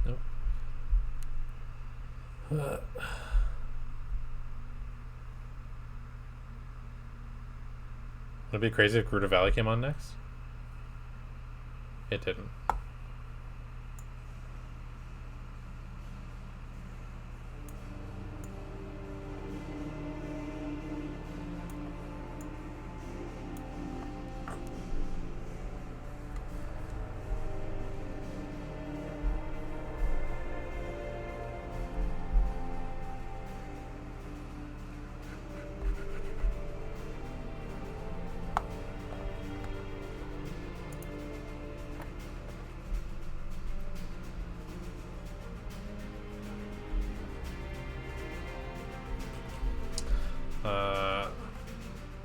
Nope. Would it be crazy if Gerudo Valley came on next? It didn't.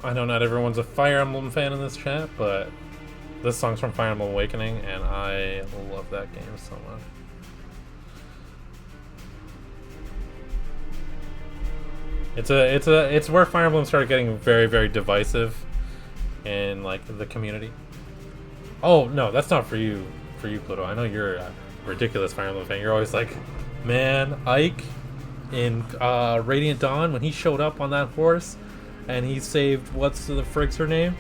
I know not everyone's a Fire Emblem fan in this chat, but this song's from Fire Emblem Awakening, and I love that game so much. It's where Fire Emblem started getting very, very divisive in like the community. Oh no, that's not for you, Pluto. I know you're a ridiculous Fire Emblem fan. You're always like, man, Ike in Radiant Dawn when he showed up on that horse and he saved what's the frig's her name?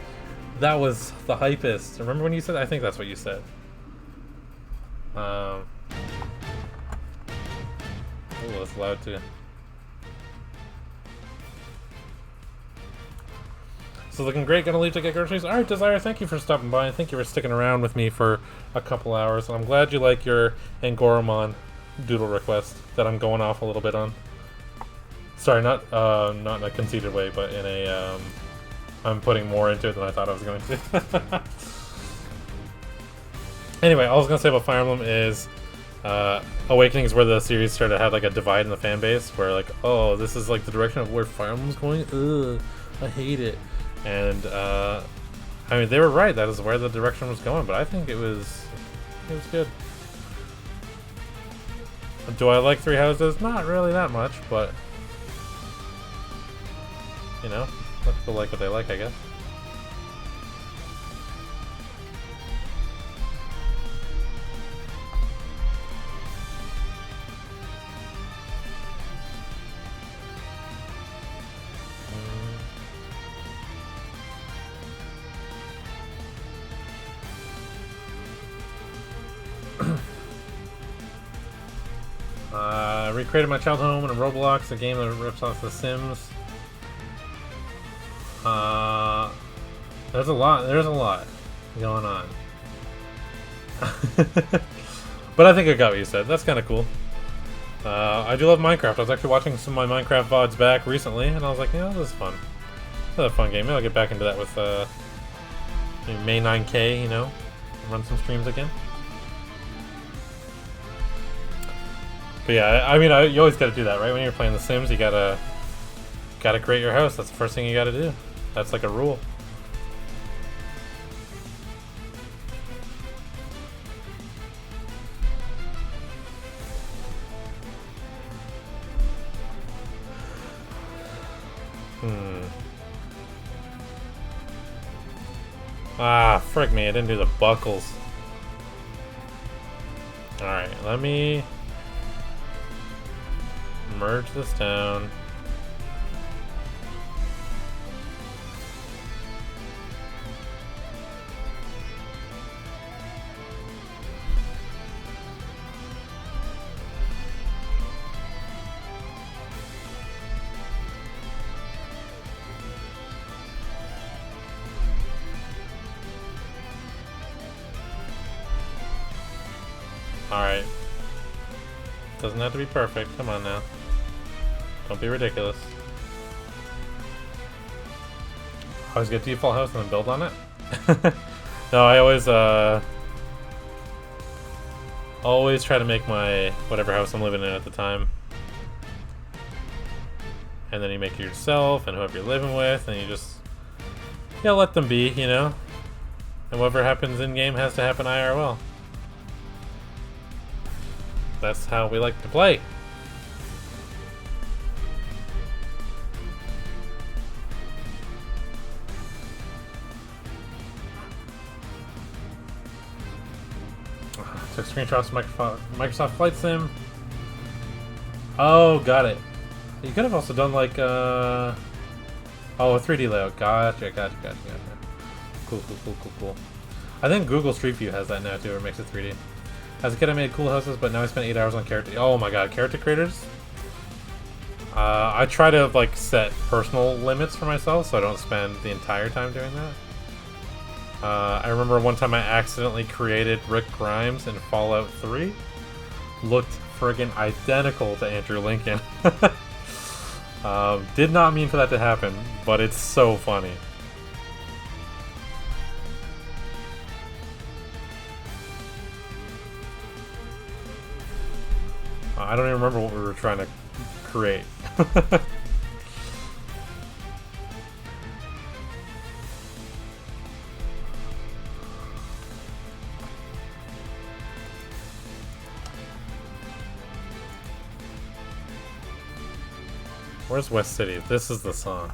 That was the hypest. Remember when you said? I think that's what you said. Oh, that's loud too. So looking great. Gonna leave to get groceries. All right, Desire. Thank you for stopping by and thank you for sticking around with me for a couple hours. And I'm glad you like your Angoramon doodle request that I'm going off a little bit on. Sorry, not in a conceited way, but in a I'm putting more into it than I thought I was going to. Anyway, all I was gonna say about Fire Emblem is Awakening is where the series started to have like a divide in the fan base, where like, oh, this is like the direction of where Fire Emblem's going. Ugh, I hate it. And I mean, they were right. That is where the direction was going. But I think it was good. Do I like Three Houses? Not really that much, but you know, let people like what they like, I guess. Recreated my childhood home in Roblox, a game that rips off The Sims. There's a lot going on. But I think I got what you said. That's kind of cool. I do love Minecraft. I was actually watching some of my Minecraft VODs back recently, and I was like, yeah, this is fun. This is a fun game. Maybe I'll get back into that with maybe May 9K, you know, run some streams again. But yeah, I mean, you always got to do that, right? When you're playing The Sims, you gotta create your house. That's the first thing you got to do. That's like a rule. Ah, frick me, I didn't do the buckles. Alright, let me merge this down. Alright. Doesn't have to be perfect. Come on now. Don't be ridiculous. Always get default house and then build on it? No, I always try to make my whatever house I'm living in at the time. And then you make it yourself and whoever you're living with, and you just let them be, you know? And whatever happens in game has to happen IRL. That's how we like to play. Took screenshots of Microsoft Flight Sim. Oh, got it. You could have also done like oh, a 3D layout. Gotcha. Cool. I think Google Street View has that now too, or makes it 3D. As a kid, I made cool houses, but now I spend 8 hours on character. Oh my god, character creators? I try to like set personal limits for myself, so I don't spend the entire time doing that. I remember one time I accidentally created Rick Grimes in Fallout 3. Looked friggin' identical to Andrew Lincoln. Did not mean for that to happen, but it's so funny. I don't even remember what we were trying to create. Where's West City? This is the song.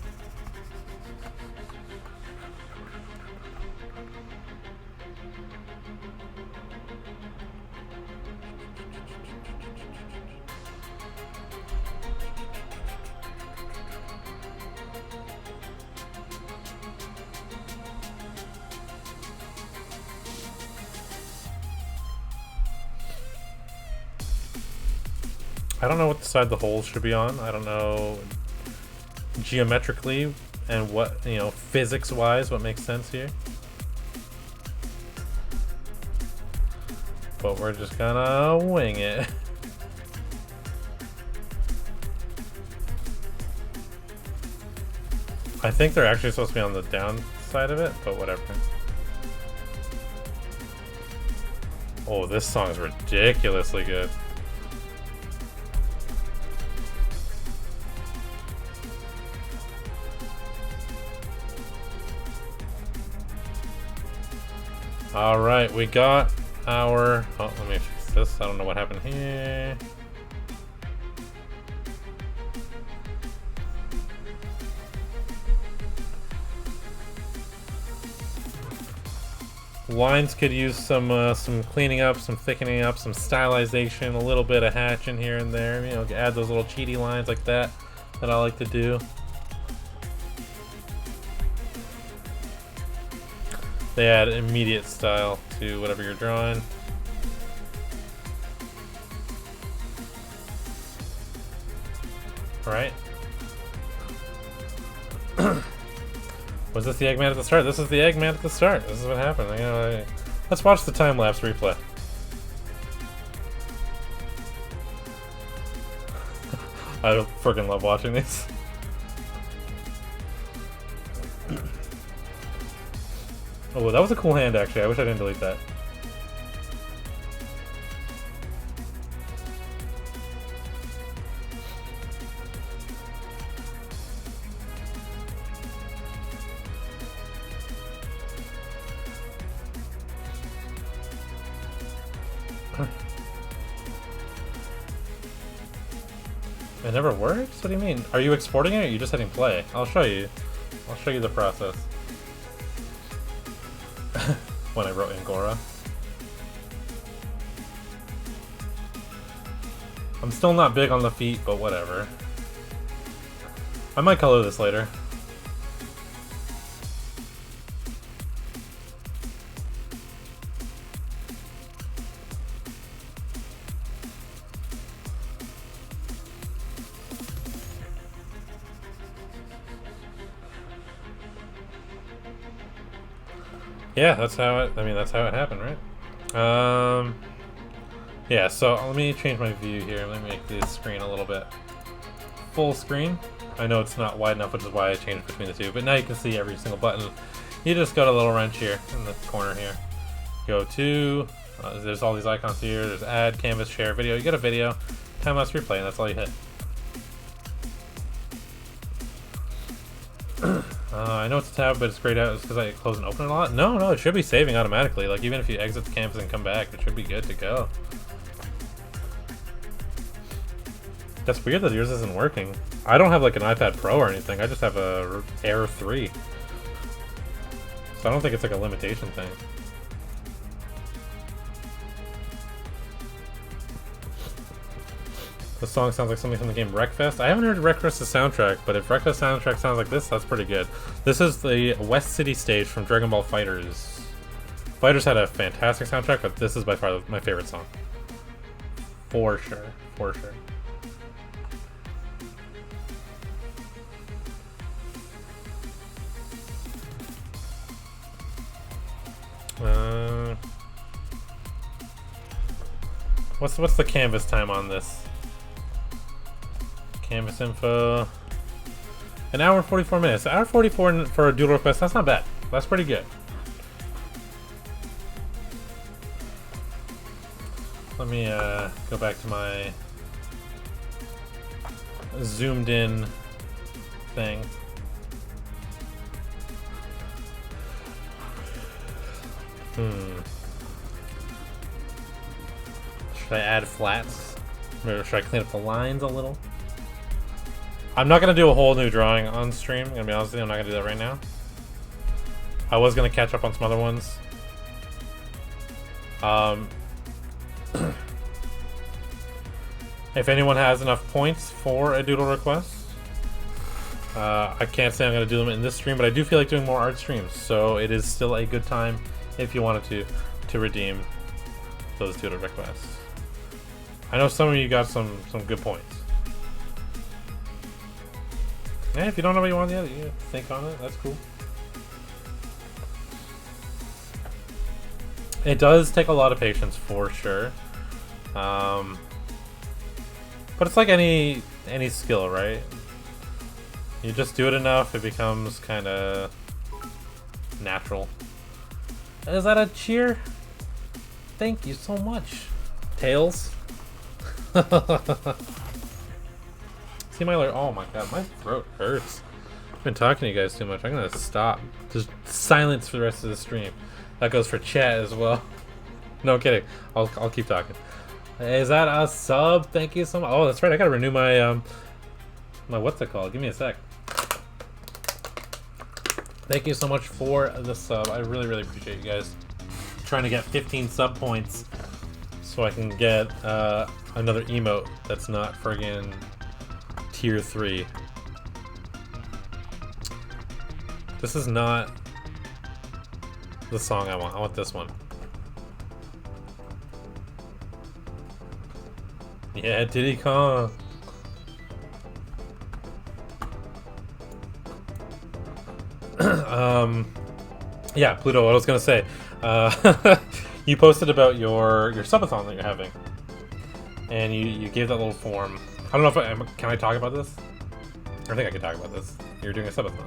I don't know what side the hole should be on. I don't know geometrically and what, you know, physics-wise, what makes sense here. But we're just gonna wing it. I think they're actually supposed to be on the down side of it, but whatever. Oh, this song is ridiculously good. Alright, we got our... Oh, let me fix this. I don't know what happened here. Lines could use some cleaning up, some thickening up, some stylization, a little bit of hatching here and there. You know, add those little cheaty lines like that I like to do. They add immediate style to whatever you're drawing. Right? Was this the Eggman at the start? This is the Eggman at the start. This is what happened. Let's watch the time-lapse replay. I freaking love watching these. Oh, that was a cool hand, actually. I wish I didn't delete that. It never works? What do you mean? Are you exporting it or are you just hitting play? I'll show you. I'll show you the process. When I wrote Angora. I'm still not big on the feet, but whatever. I might color this later. Yeah, that's how it, that's how it happened, right? Yeah, so let me change my view here. Let me make this screen a little bit full screen. I know it's not wide enough, which is why I changed between the two, but now you can see every single button. You just go to the little wrench here in the corner here. Go to, there's all these icons here. There's add, canvas, share, video. You get a video, time-lapse replay, and that's all you hit. I know it's a tab, but it's grayed out because I close and open it a lot. No, it should be saving automatically. Like, even if you exit the canvas and come back, it should be good to go. That's weird that yours isn't working. I don't have like an iPad Pro or anything. I just have a Air 3. So I don't think it's like a limitation thing. The song sounds like something from the game Wreckfest. I haven't heard Wreckfest's soundtrack, but if Wreckfest's soundtrack sounds like this, that's pretty good. This is the West City stage from Dragon Ball FighterZ. FighterZ had a fantastic soundtrack, but this is by far my favorite song. For sure. For sure. What's the canvas time on this? Canvas info. An hour and 44 minutes. An hour 44 for a doodle request. That's not bad. That's pretty good. Let me go back to my zoomed in thing. Should I add flats? Or should I clean up the lines a little? I'm not going to do a whole new drawing on stream. I'm going to be honest with you, I'm not going to do that right now. I was going to catch up on some other ones. If anyone has enough points for a doodle request, I can't say I'm going to do them in this stream, but I do feel like doing more art streams. So it is still a good time if you wanted to redeem those doodle requests. I know some of you got some good points. Yeah, if you don't know what you want, you think on it. That's cool. It does take a lot of patience for sure, but it's like any skill, right? You just do it enough, it becomes kind of natural. Is that a cheer? Thank you so much, Tails. See my oh my god, my throat hurts. I've been talking to you guys too much. I'm gonna stop. Just silence for the rest of the stream. That goes for chat as well. No kidding. I'll keep talking. Is that a sub? Thank you so much. Oh, that's right. I gotta renew my my what's it called? Give me a sec. Thank you so much for the sub. I really appreciate you guys. I'm trying to get 15 sub points so I can get another emote that's not friggin' tier 3. This is not the song I want. I want this one. Yeah, Diddy Kong. Yeah, Pluto, what I was gonna say. You posted about your subathon that you're having. And you gave that little form. I don't know if can I talk about this? I think I can talk about this. You're doing a subathon.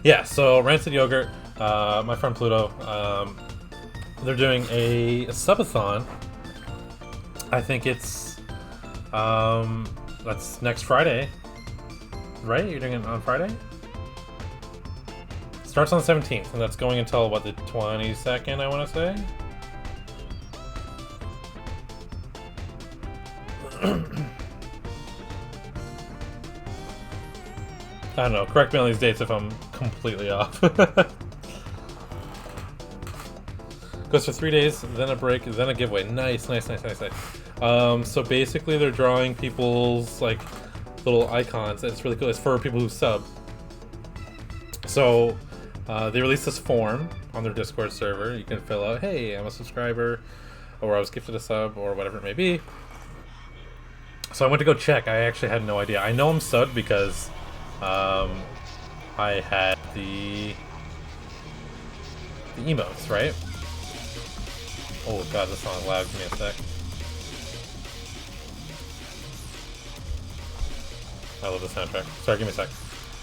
Yeah, so Rancid Yogurt, my friend Pluto, they're doing a subathon. I think it's that's next Friday, right? You're doing it on Friday? Starts on the 17th, and that's going until what, the 22nd, I want to say. I don't know. Correct me on these dates if I'm completely off. Goes for 3 days, then a break, then a giveaway. Nice. So basically, they're drawing people's like little icons. It's really cool. It's for people who sub. So they released this form on their Discord server. You can fill out, "Hey, I'm a subscriber," or "I was gifted a sub," or whatever it may be. So I went to go check. I actually had no idea. I know I'm subbed because I had the emotes, right? Oh god, this song lagged me a sec. I love the soundtrack. Sorry, give me a sec.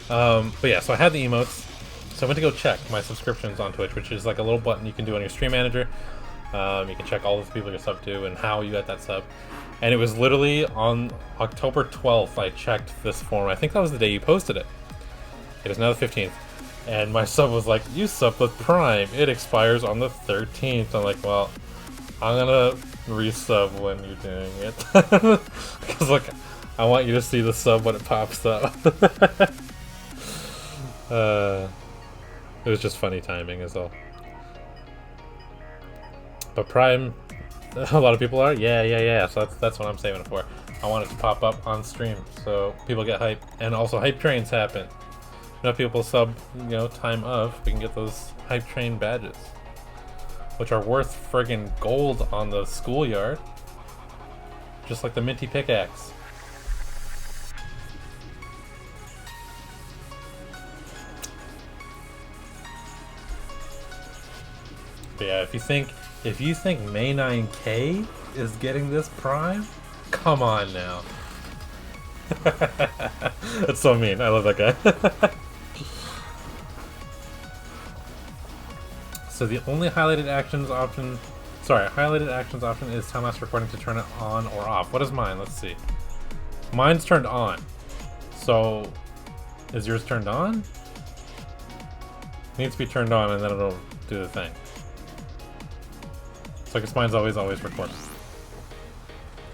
But yeah, so I had the emotes. So I went to go check my subscriptions on Twitch, which is like a little button you can do on your stream manager. You can check all the people you're sub to and how you got that sub. And it was literally on October 12th I checked this form. I think that was the day you posted it. It is now the 15th. And my sub was like, "You sub with Prime. It expires on the 13th. I'm like, well, I'm gonna resub when you're doing it. Because like, I want you to see the sub when it pops up. It was just funny timing is all. But Prime, a lot of people are, yeah. So that's what I'm saving it for. I want it to pop up on stream so people get hype, and also hype trains happen. Enough people sub, time of, we can get those hype train badges, which are worth friggin' gold on the schoolyard, just like the minty pickaxe. But yeah, if you think May 9K is getting this Prime, come on now. That's so mean. I love that guy. So the only highlighted actions option is time lapse recording to turn it on or off. What is mine? Let's see. Mine's turned on. So is yours turned on? It needs to be turned on and then it'll do the thing. So I guess mine's always recording.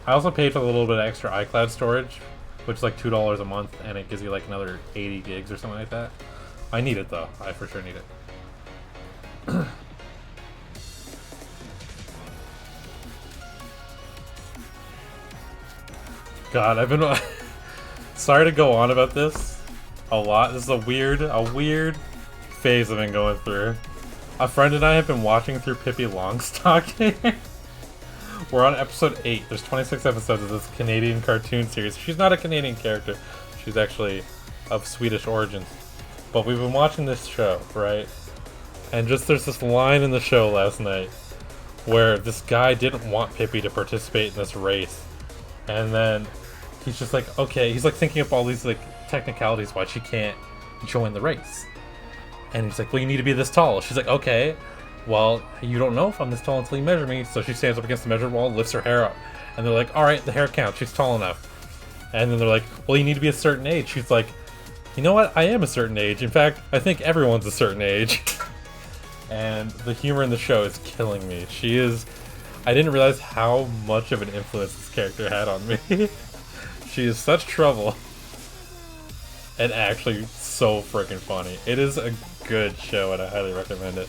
I also paid for a little bit of extra iCloud storage, which is like $2 a month, and it gives you like another 80 gigs or something like that. I need it though. I for sure need it. God, I've been sorry to go on about this a lot. This is a weird phase I've been going through. A friend and I have been watching through Pippi Longstocking. We're on episode 8. There's 26 episodes of this Canadian cartoon series. She's not a Canadian character. She's actually of Swedish origins. But we've been watching this show, right? And just there's this line in the show last night where this guy didn't want Pippi to participate in this race. And then he's just like, okay, he's like thinking up all these like technicalities why she can't join the race. And he's like, well, you need to be this tall. She's like, okay, well, you don't know if I'm this tall until you measure me. So she stands up against the measure wall, lifts her hair up. And they're like, all right, the hair counts. She's tall enough. And then they're like, well, you need to be a certain age. She's like, you know what? I am a certain age. In fact, I think everyone's a certain age. And the humor in the show is killing me. She is... I didn't realize how much of an influence this character had on me. She is such trouble. And actually so freaking funny. It is a good show and I highly recommend it.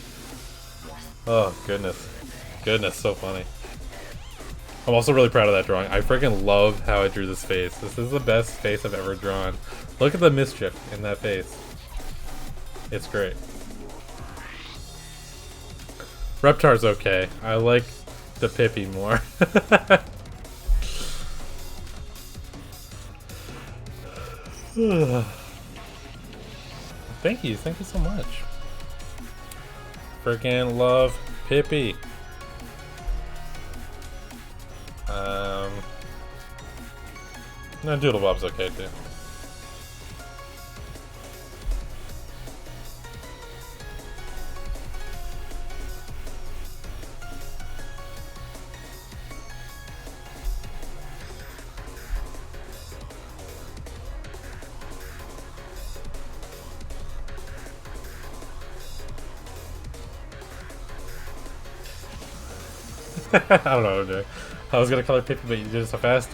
Oh, goodness. Goodness, so funny. I'm also really proud of that drawing. I freaking love how I drew this face. This is the best face I've ever drawn. Look at the mischief in that face. It's great. Reptar's okay. I like the Pippi more. Thank you so much. Freaking love Pippi. No, Doodlebob's okay too. I don't know what I'm doing. I was gonna color Pippi, but you did it so fast.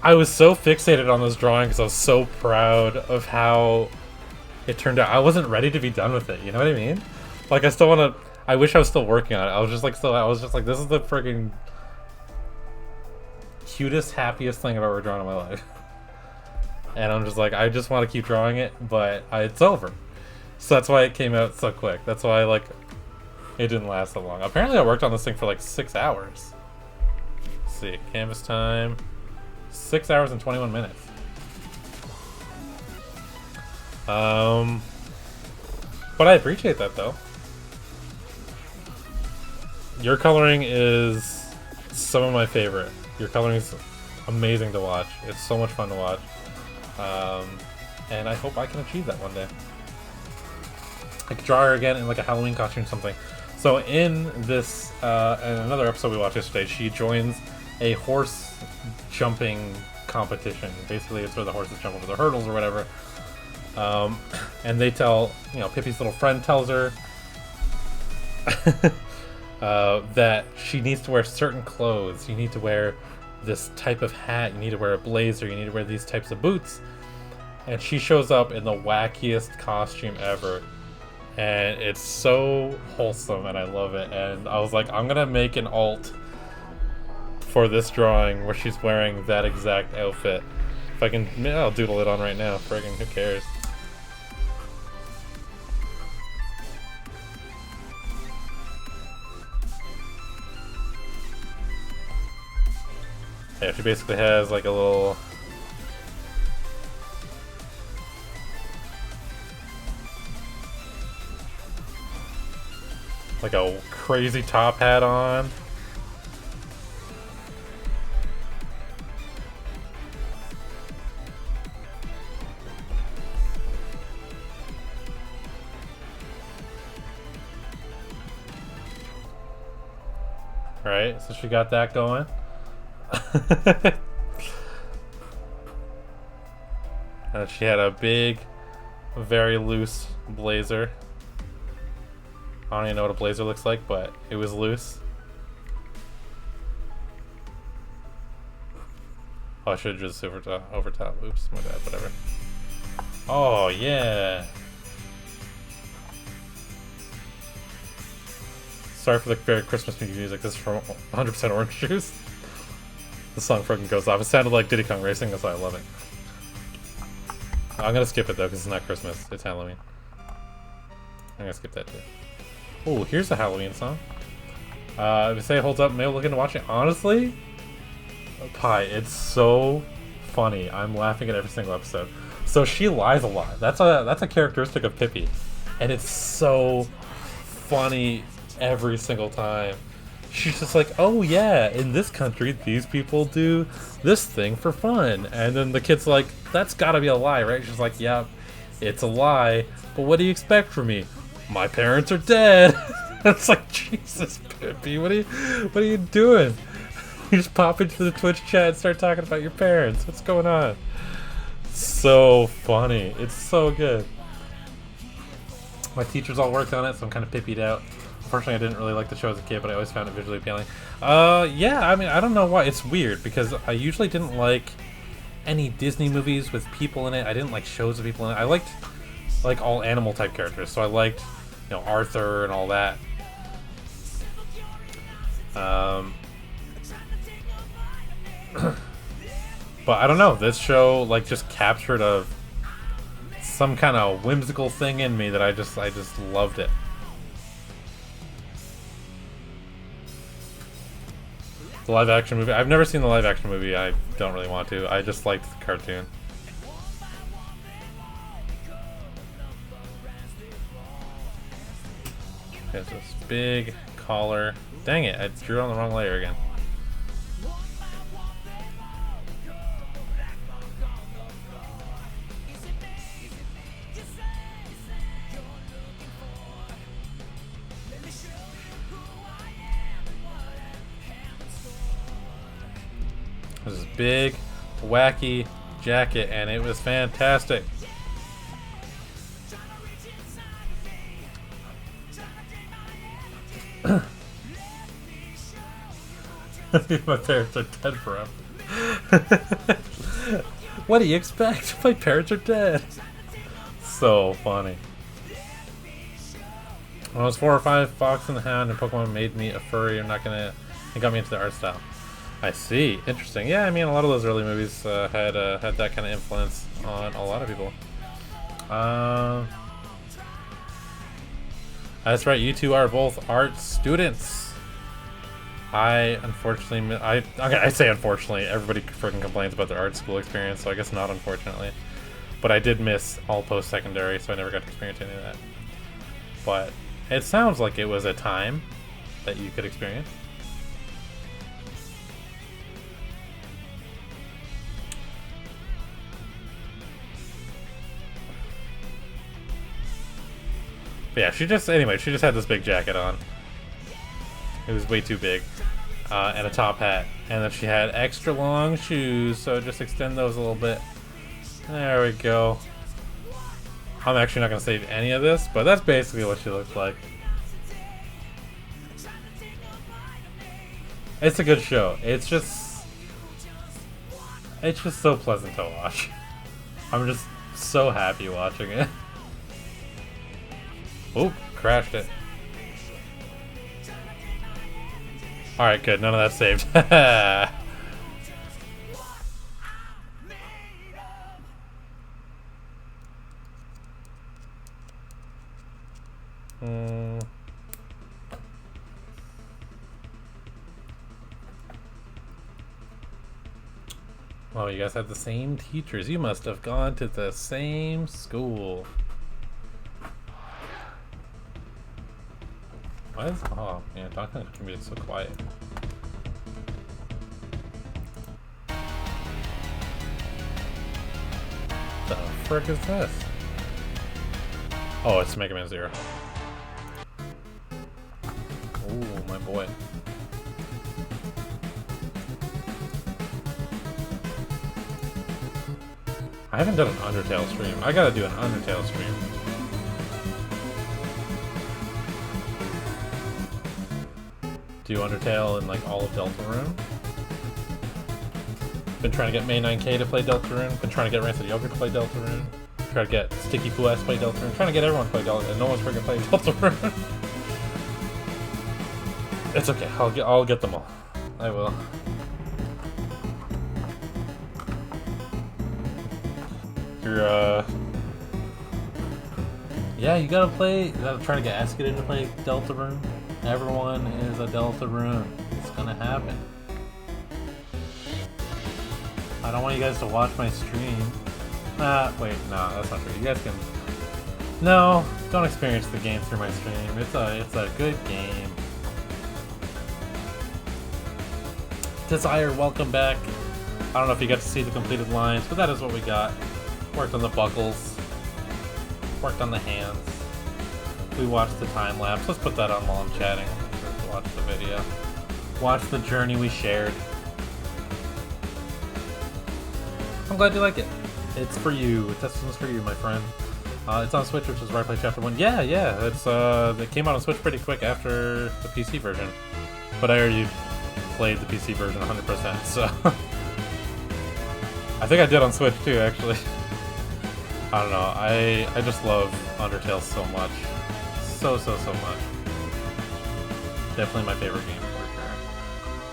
I was so fixated on this drawing because I was so proud of how it turned out. I wasn't ready to be done with it. You know what I mean? Like I still want to. I wish I was still working on it. I was just like, this is the freaking cutest, happiest thing I've ever drawn in my life. And I'm just like, I just want to keep drawing it, but it's over. So that's why it came out so quick. That's why like it didn't last so long. Apparently, I worked on this thing for like 6 hours. Let's see, canvas time. 6 hours and 21 minutes. But I appreciate that though. Your coloring is some of my favorite. Your coloring is amazing to watch. It's so much fun to watch. And I hope I can achieve that one day. I could draw her again in like a Halloween costume or something. So in this, in another episode we watched yesterday, she joins a horse jumping competition. Basically, it's where the horses jump over the hurdles or whatever. And they tell, Pippi's little friend tells her that she needs to wear certain clothes. You need to wear this type of hat. You need to wear a blazer. You need to wear these types of boots. And she shows up in the wackiest costume ever. And it's so wholesome and I love it. And I was like, I'm gonna make an alt for this drawing where she's wearing that exact outfit. If I can, I'll doodle it on right now. Friggin', who cares? Yeah, she basically has like a little... like a crazy top hat on. Right, so she got that going. And she had a big, very loose blazer. I don't even know what a blazer looks like, but it was loose. Oh, I should have just over top. Oops, my bad, whatever. Oh, yeah. Sorry for the very Christmas music. This is from 100% Orange Juice. The song freaking goes off. It sounded like Diddy Kong Racing, that's why I love it. I'm gonna skip it though, because it's not Christmas. It's Halloween. I'm gonna skip that too. Oh, here's a Halloween song. If you say it holds up, maybe look into watching it. Honestly, Pie, it's so funny. I'm laughing at every single episode. So she lies a lot. That's a characteristic of Pippi, and it's so funny every single time. She's just like, oh yeah, in this country, these people do this thing for fun. And then the kid's like, that's gotta be a lie, right? She's like, yeah, it's a lie. But what do you expect from me? My parents are dead. It's like, Jesus, Pippi, what are you doing? You just pop into the Twitch chat and start talking about your parents. What's going on? So funny. It's so good. My teachers all worked on it, so I'm kind of Pippied out. Unfortunately, I didn't really like the show as a kid, but I always found it visually appealing. Yeah, I mean, I don't know why. It's weird, because I usually didn't like any Disney movies with people in it. I didn't like shows with people in it. I liked, like, all animal-type characters, so I liked, Arthur and all that. But I don't know, this show, like, just captured some kind of whimsical thing in me that I just loved it. The live action movie. I've never seen the live action movie. I don't really want to. I just liked the cartoon. There's this big collar. Dang it, I drew on the wrong layer again. This is big, wacky jacket, and it was fantastic. My parents are dead forever. What do you expect? My parents are dead. So funny. When I was 4 or 5, Fox and the Hound and Pokemon made me a furry. It got me into the art style. I see. Interesting. Yeah, I mean, a lot of those early movies had that kind of influence on a lot of people. That's right. You two are both art students. I unfortunately, I say unfortunately. Everybody freaking complains about their art school experience, so I guess not unfortunately. But I did miss all post-secondary, so I never got to experience any of that. But it sounds like it was a time that you could experience. But yeah, she just had this big jacket on. It was way too big. And a top hat. And then she had extra long shoes, so just extend those a little bit. There we go. I'm actually not going to save any of this, but that's basically what she looks like. It's a good show. It's just so pleasant to watch. I'm just so happy watching it. Oop, crashed it. Alright, good. None of that saved. Oh, you guys had the same teachers. You must have gone to the same school. Why is... Oh, man, talking to me is so quiet. The frick is this? Oh, it's Mega Man Zero. Oh, my boy. I haven't done an Undertale stream. I gotta do an Undertale stream. Do Undertale and like all of Deltarune. Been trying to get May 9K to play Deltarune. Been trying to get Rancid Yogurt to play Deltarune. Trying to get Sticky Poo S to play Deltarune. Trying to get everyone to play Deltarune. No one's freaking playing Deltarune. It's okay. I'll get them all. I will. Yeah, you gotta play. You gotta try to get Askedin to play Deltarune. Everyone is a Deltarune. It's gonna happen. I don't want you guys to watch my stream. Wait, no, that's not true. You guys can. No, don't experience the game through my stream. It's a good game. Desire, welcome back. I don't know if you got to see the completed lines, but that is what we got. Worked on the buckles. Worked on the hands. We watched the time lapse. Let's put that on while I'm chatting. Watch the video. Watch the journey we shared. I'm glad you like it. It's for you. This one's for you, my friend. It's on Switch, which is where I play Chapter 1. Yeah. It's it came out on Switch pretty quick after the PC version. But I already played the PC version 100%, so... I think I did on Switch too, actually. I don't know, I just love Undertale so much. So much. Definitely my favorite game for sure.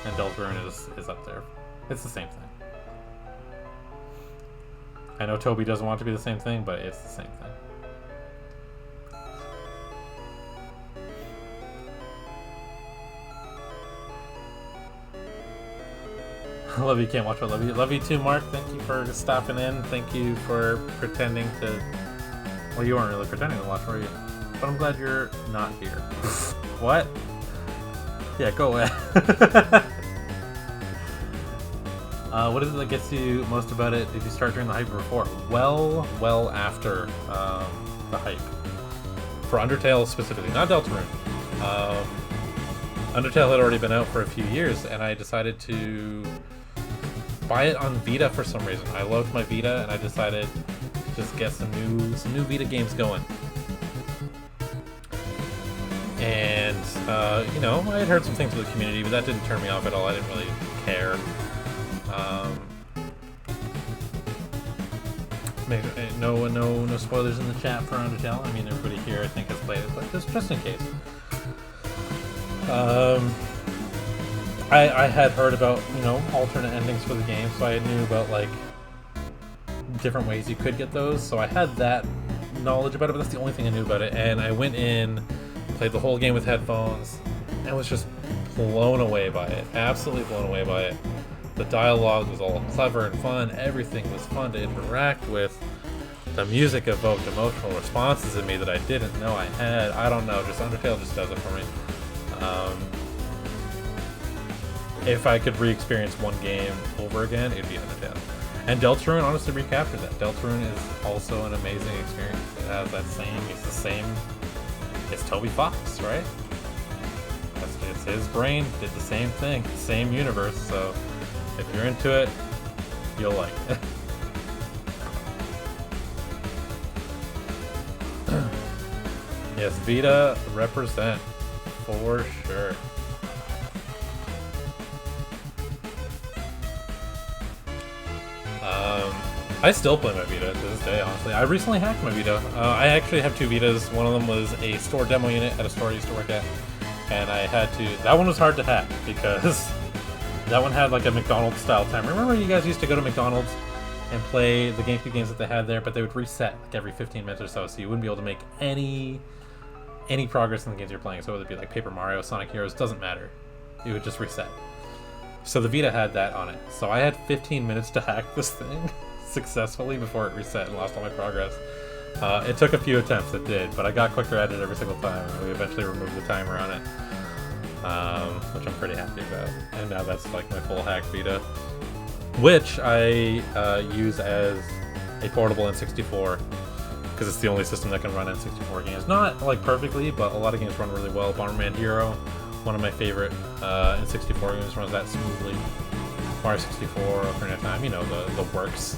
And Deltarune is up there. It's the same thing. I know Toby doesn't want it to be the same thing, but it's the same thing. I love you, can't watch, but love you. Love you too, Mark. Thank you for stopping in. Thank you for pretending to... Well, you weren't really pretending to watch, were you? but I'm glad you're not here. What? Yeah, go away. What is it that gets you most about it? Did you start during the hype or before? Well after the hype. For Undertale specifically, not Deltarune. Undertale had already been out for a few years, and I decided to buy it on Vita for some reason. I loved my Vita, and I decided to just get some new Vita games going. And you know, I had heard some things from the community, but that didn't turn me off at all. I didn't really care. No spoilers in the chat for Undertale. I mean, everybody here I think has played it, but just in case. I had heard about, you know, alternate endings for the game, so I knew about like different ways you could get those. So I had that knowledge about it, but that's the only thing I knew about it. And I went in, played the whole game with headphones, and was just blown away by it. Absolutely blown away by it. The dialogue was all clever and fun. Everything was fun to interact with. The music evoked emotional responses in me that I didn't know I had. I don't know, just Undertale just does it for me. If I could re-experience one game over again, it'd be Undertale. And Deltarune honestly recaptured that. Deltarune is also an amazing experience. It has that same, it's Toby Fox, right? It's his brain, did the same thing, same universe, so if you're into it, you'll like it. Yes, Vita represent, for sure. I still play my Vita to this day, honestly. I recently hacked my Vita. I actually have two Vitas. One of them was a store demo unit at a store I used to work at. And I had to... That one was hard to hack because that one had like a McDonald's style timer. Remember you guys used to go to McDonald's and play the GameCube games that they had there, but they would reset like every 15 minutes or so you wouldn't be able to make any progress in the games you're playing. So whether it be like Paper Mario, Sonic Heroes, doesn't matter. It would just reset. So the Vita had that on it. So I had 15 minutes to hack this thing successfully before it reset and lost all my progress. It took a few attempts, it did, but I got quicker at it every single time. We eventually removed the timer on it, which I'm pretty happy about. And now that's like my full hack Vita, which I use as a portable N64 because it's the only system that can run N64 games. Not like perfectly, but a lot of games run really well. Bomberman Hero, one of my favorite N64 games, runs that smoothly. Mario 64, Ocarina of Time, you know, the works.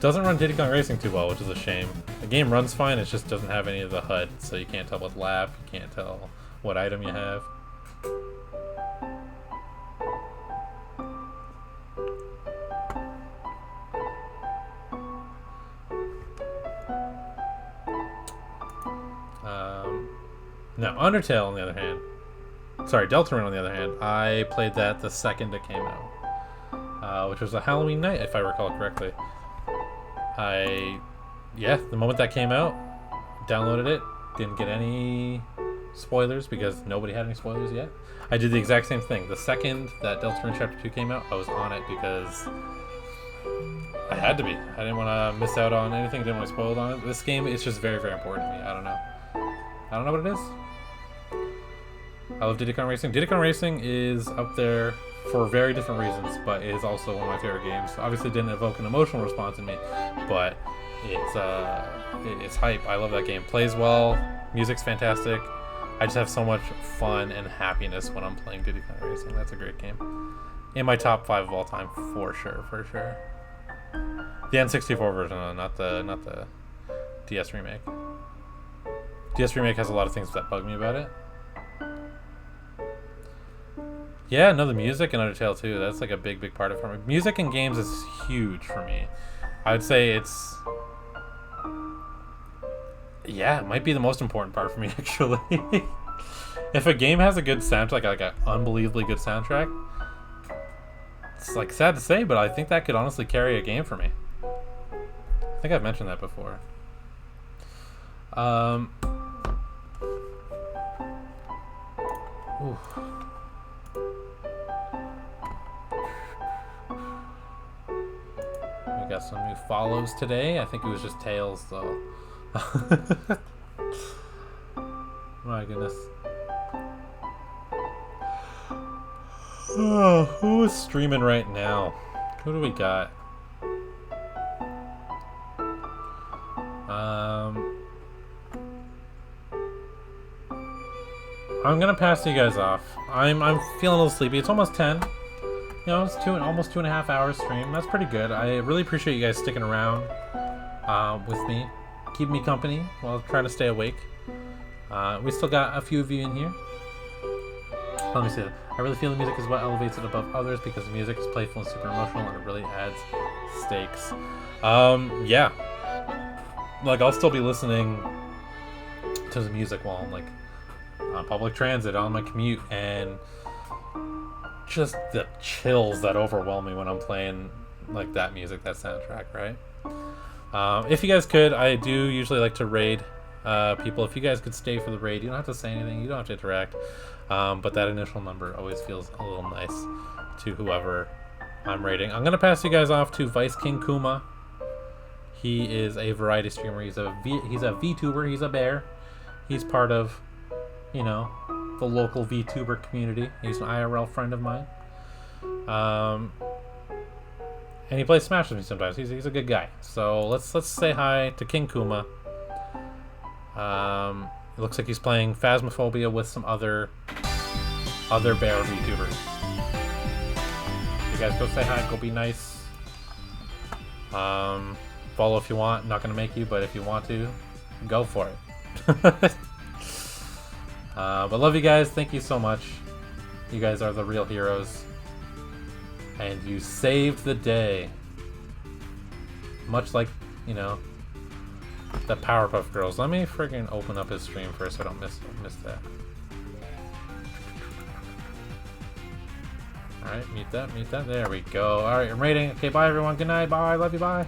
Doesn't run Diddy Kong Racing too well, which is a shame. The game runs fine, it just doesn't have any of the HUD, so you can't tell what lap, you can't tell what item you have. Now, Undertale, on the other hand, sorry, Deltarune, on the other hand, I played that the second it came out, which was a Halloween night, if I recall correctly. The moment that came out, downloaded it, didn't get any spoilers because nobody had any spoilers yet. I did the exact same thing. The second that Deltarune Chapter 2 came out, I was on it because I had to be. I didn't want to miss out on anything, didn't want to spoil on it. This game is just very, very important to me. I don't know what it is. I love Diddy Kong Racing. Diddy Kong Racing is up there for very different reasons, but it is also one of my favorite games. Obviously didn't evoke an emotional response in me, but it's hype. I love that game. Plays well, music's fantastic. I just have so much fun and happiness when I'm playing Diddy Kong Racing. That's a great game. In my top 5 of all time, for sure. The N64 version, not the DS remake. DS remake has a lot of things that bug me about it. Yeah, no, the music in Undertale too. That's like a big part of it for me. Music in games is huge for me. I would say it's... Yeah, it might be the most important part for me, actually. If a game has a good soundtrack, like an unbelievably good soundtrack, it's like sad to say, but I think that could honestly carry a game for me. I think I've mentioned that before. Ooh. We got some new follows today. I think it was just Tails, though. My goodness. Oh, who is streaming right now? Who do we got? I'm gonna pass you guys off. I'm feeling a little sleepy. It's almost 10. You know, it's almost 2.5 hours stream. That's pretty good. I really appreciate you guys sticking around with me, keeping me company while trying to stay awake. We still got a few of you in here. Let me see. I really feel the music is what elevates it above others because the music is playful and super emotional and it really adds stakes. Yeah. Like, I'll still be listening to the music while I'm, like, on public transit, on my commute, and just the chills that overwhelm me when I'm playing, like, that music, that soundtrack, right? If you guys could, I do usually like to raid people. If you guys could stay for the raid, you don't have to say anything, you don't have to interact. But that initial number always feels a little nice to whoever I'm raiding. I'm going to pass you guys off to Vice King Kuma. He is a variety streamer. He's a VTuber. He's a bear. He's part of, you know, the local VTuber community. He's an IRL friend of mine. And he plays Smash with me sometimes. He's a good guy. So let's say hi to King Kuma. It looks like he's playing Phasmophobia with some other bear VTubers. You guys go say hi, go be nice. Follow if you want. Not gonna make you, but if you want to, go for it. But love you guys. Thank you so much. You guys are the real heroes. And you saved the day. Much like, you know, the Powerpuff Girls. Let me friggin' open up his stream first so I don't miss that. Alright, mute that. There we go. Alright, I'm rating. Okay, bye everyone. Good night. Bye. Love you. Bye.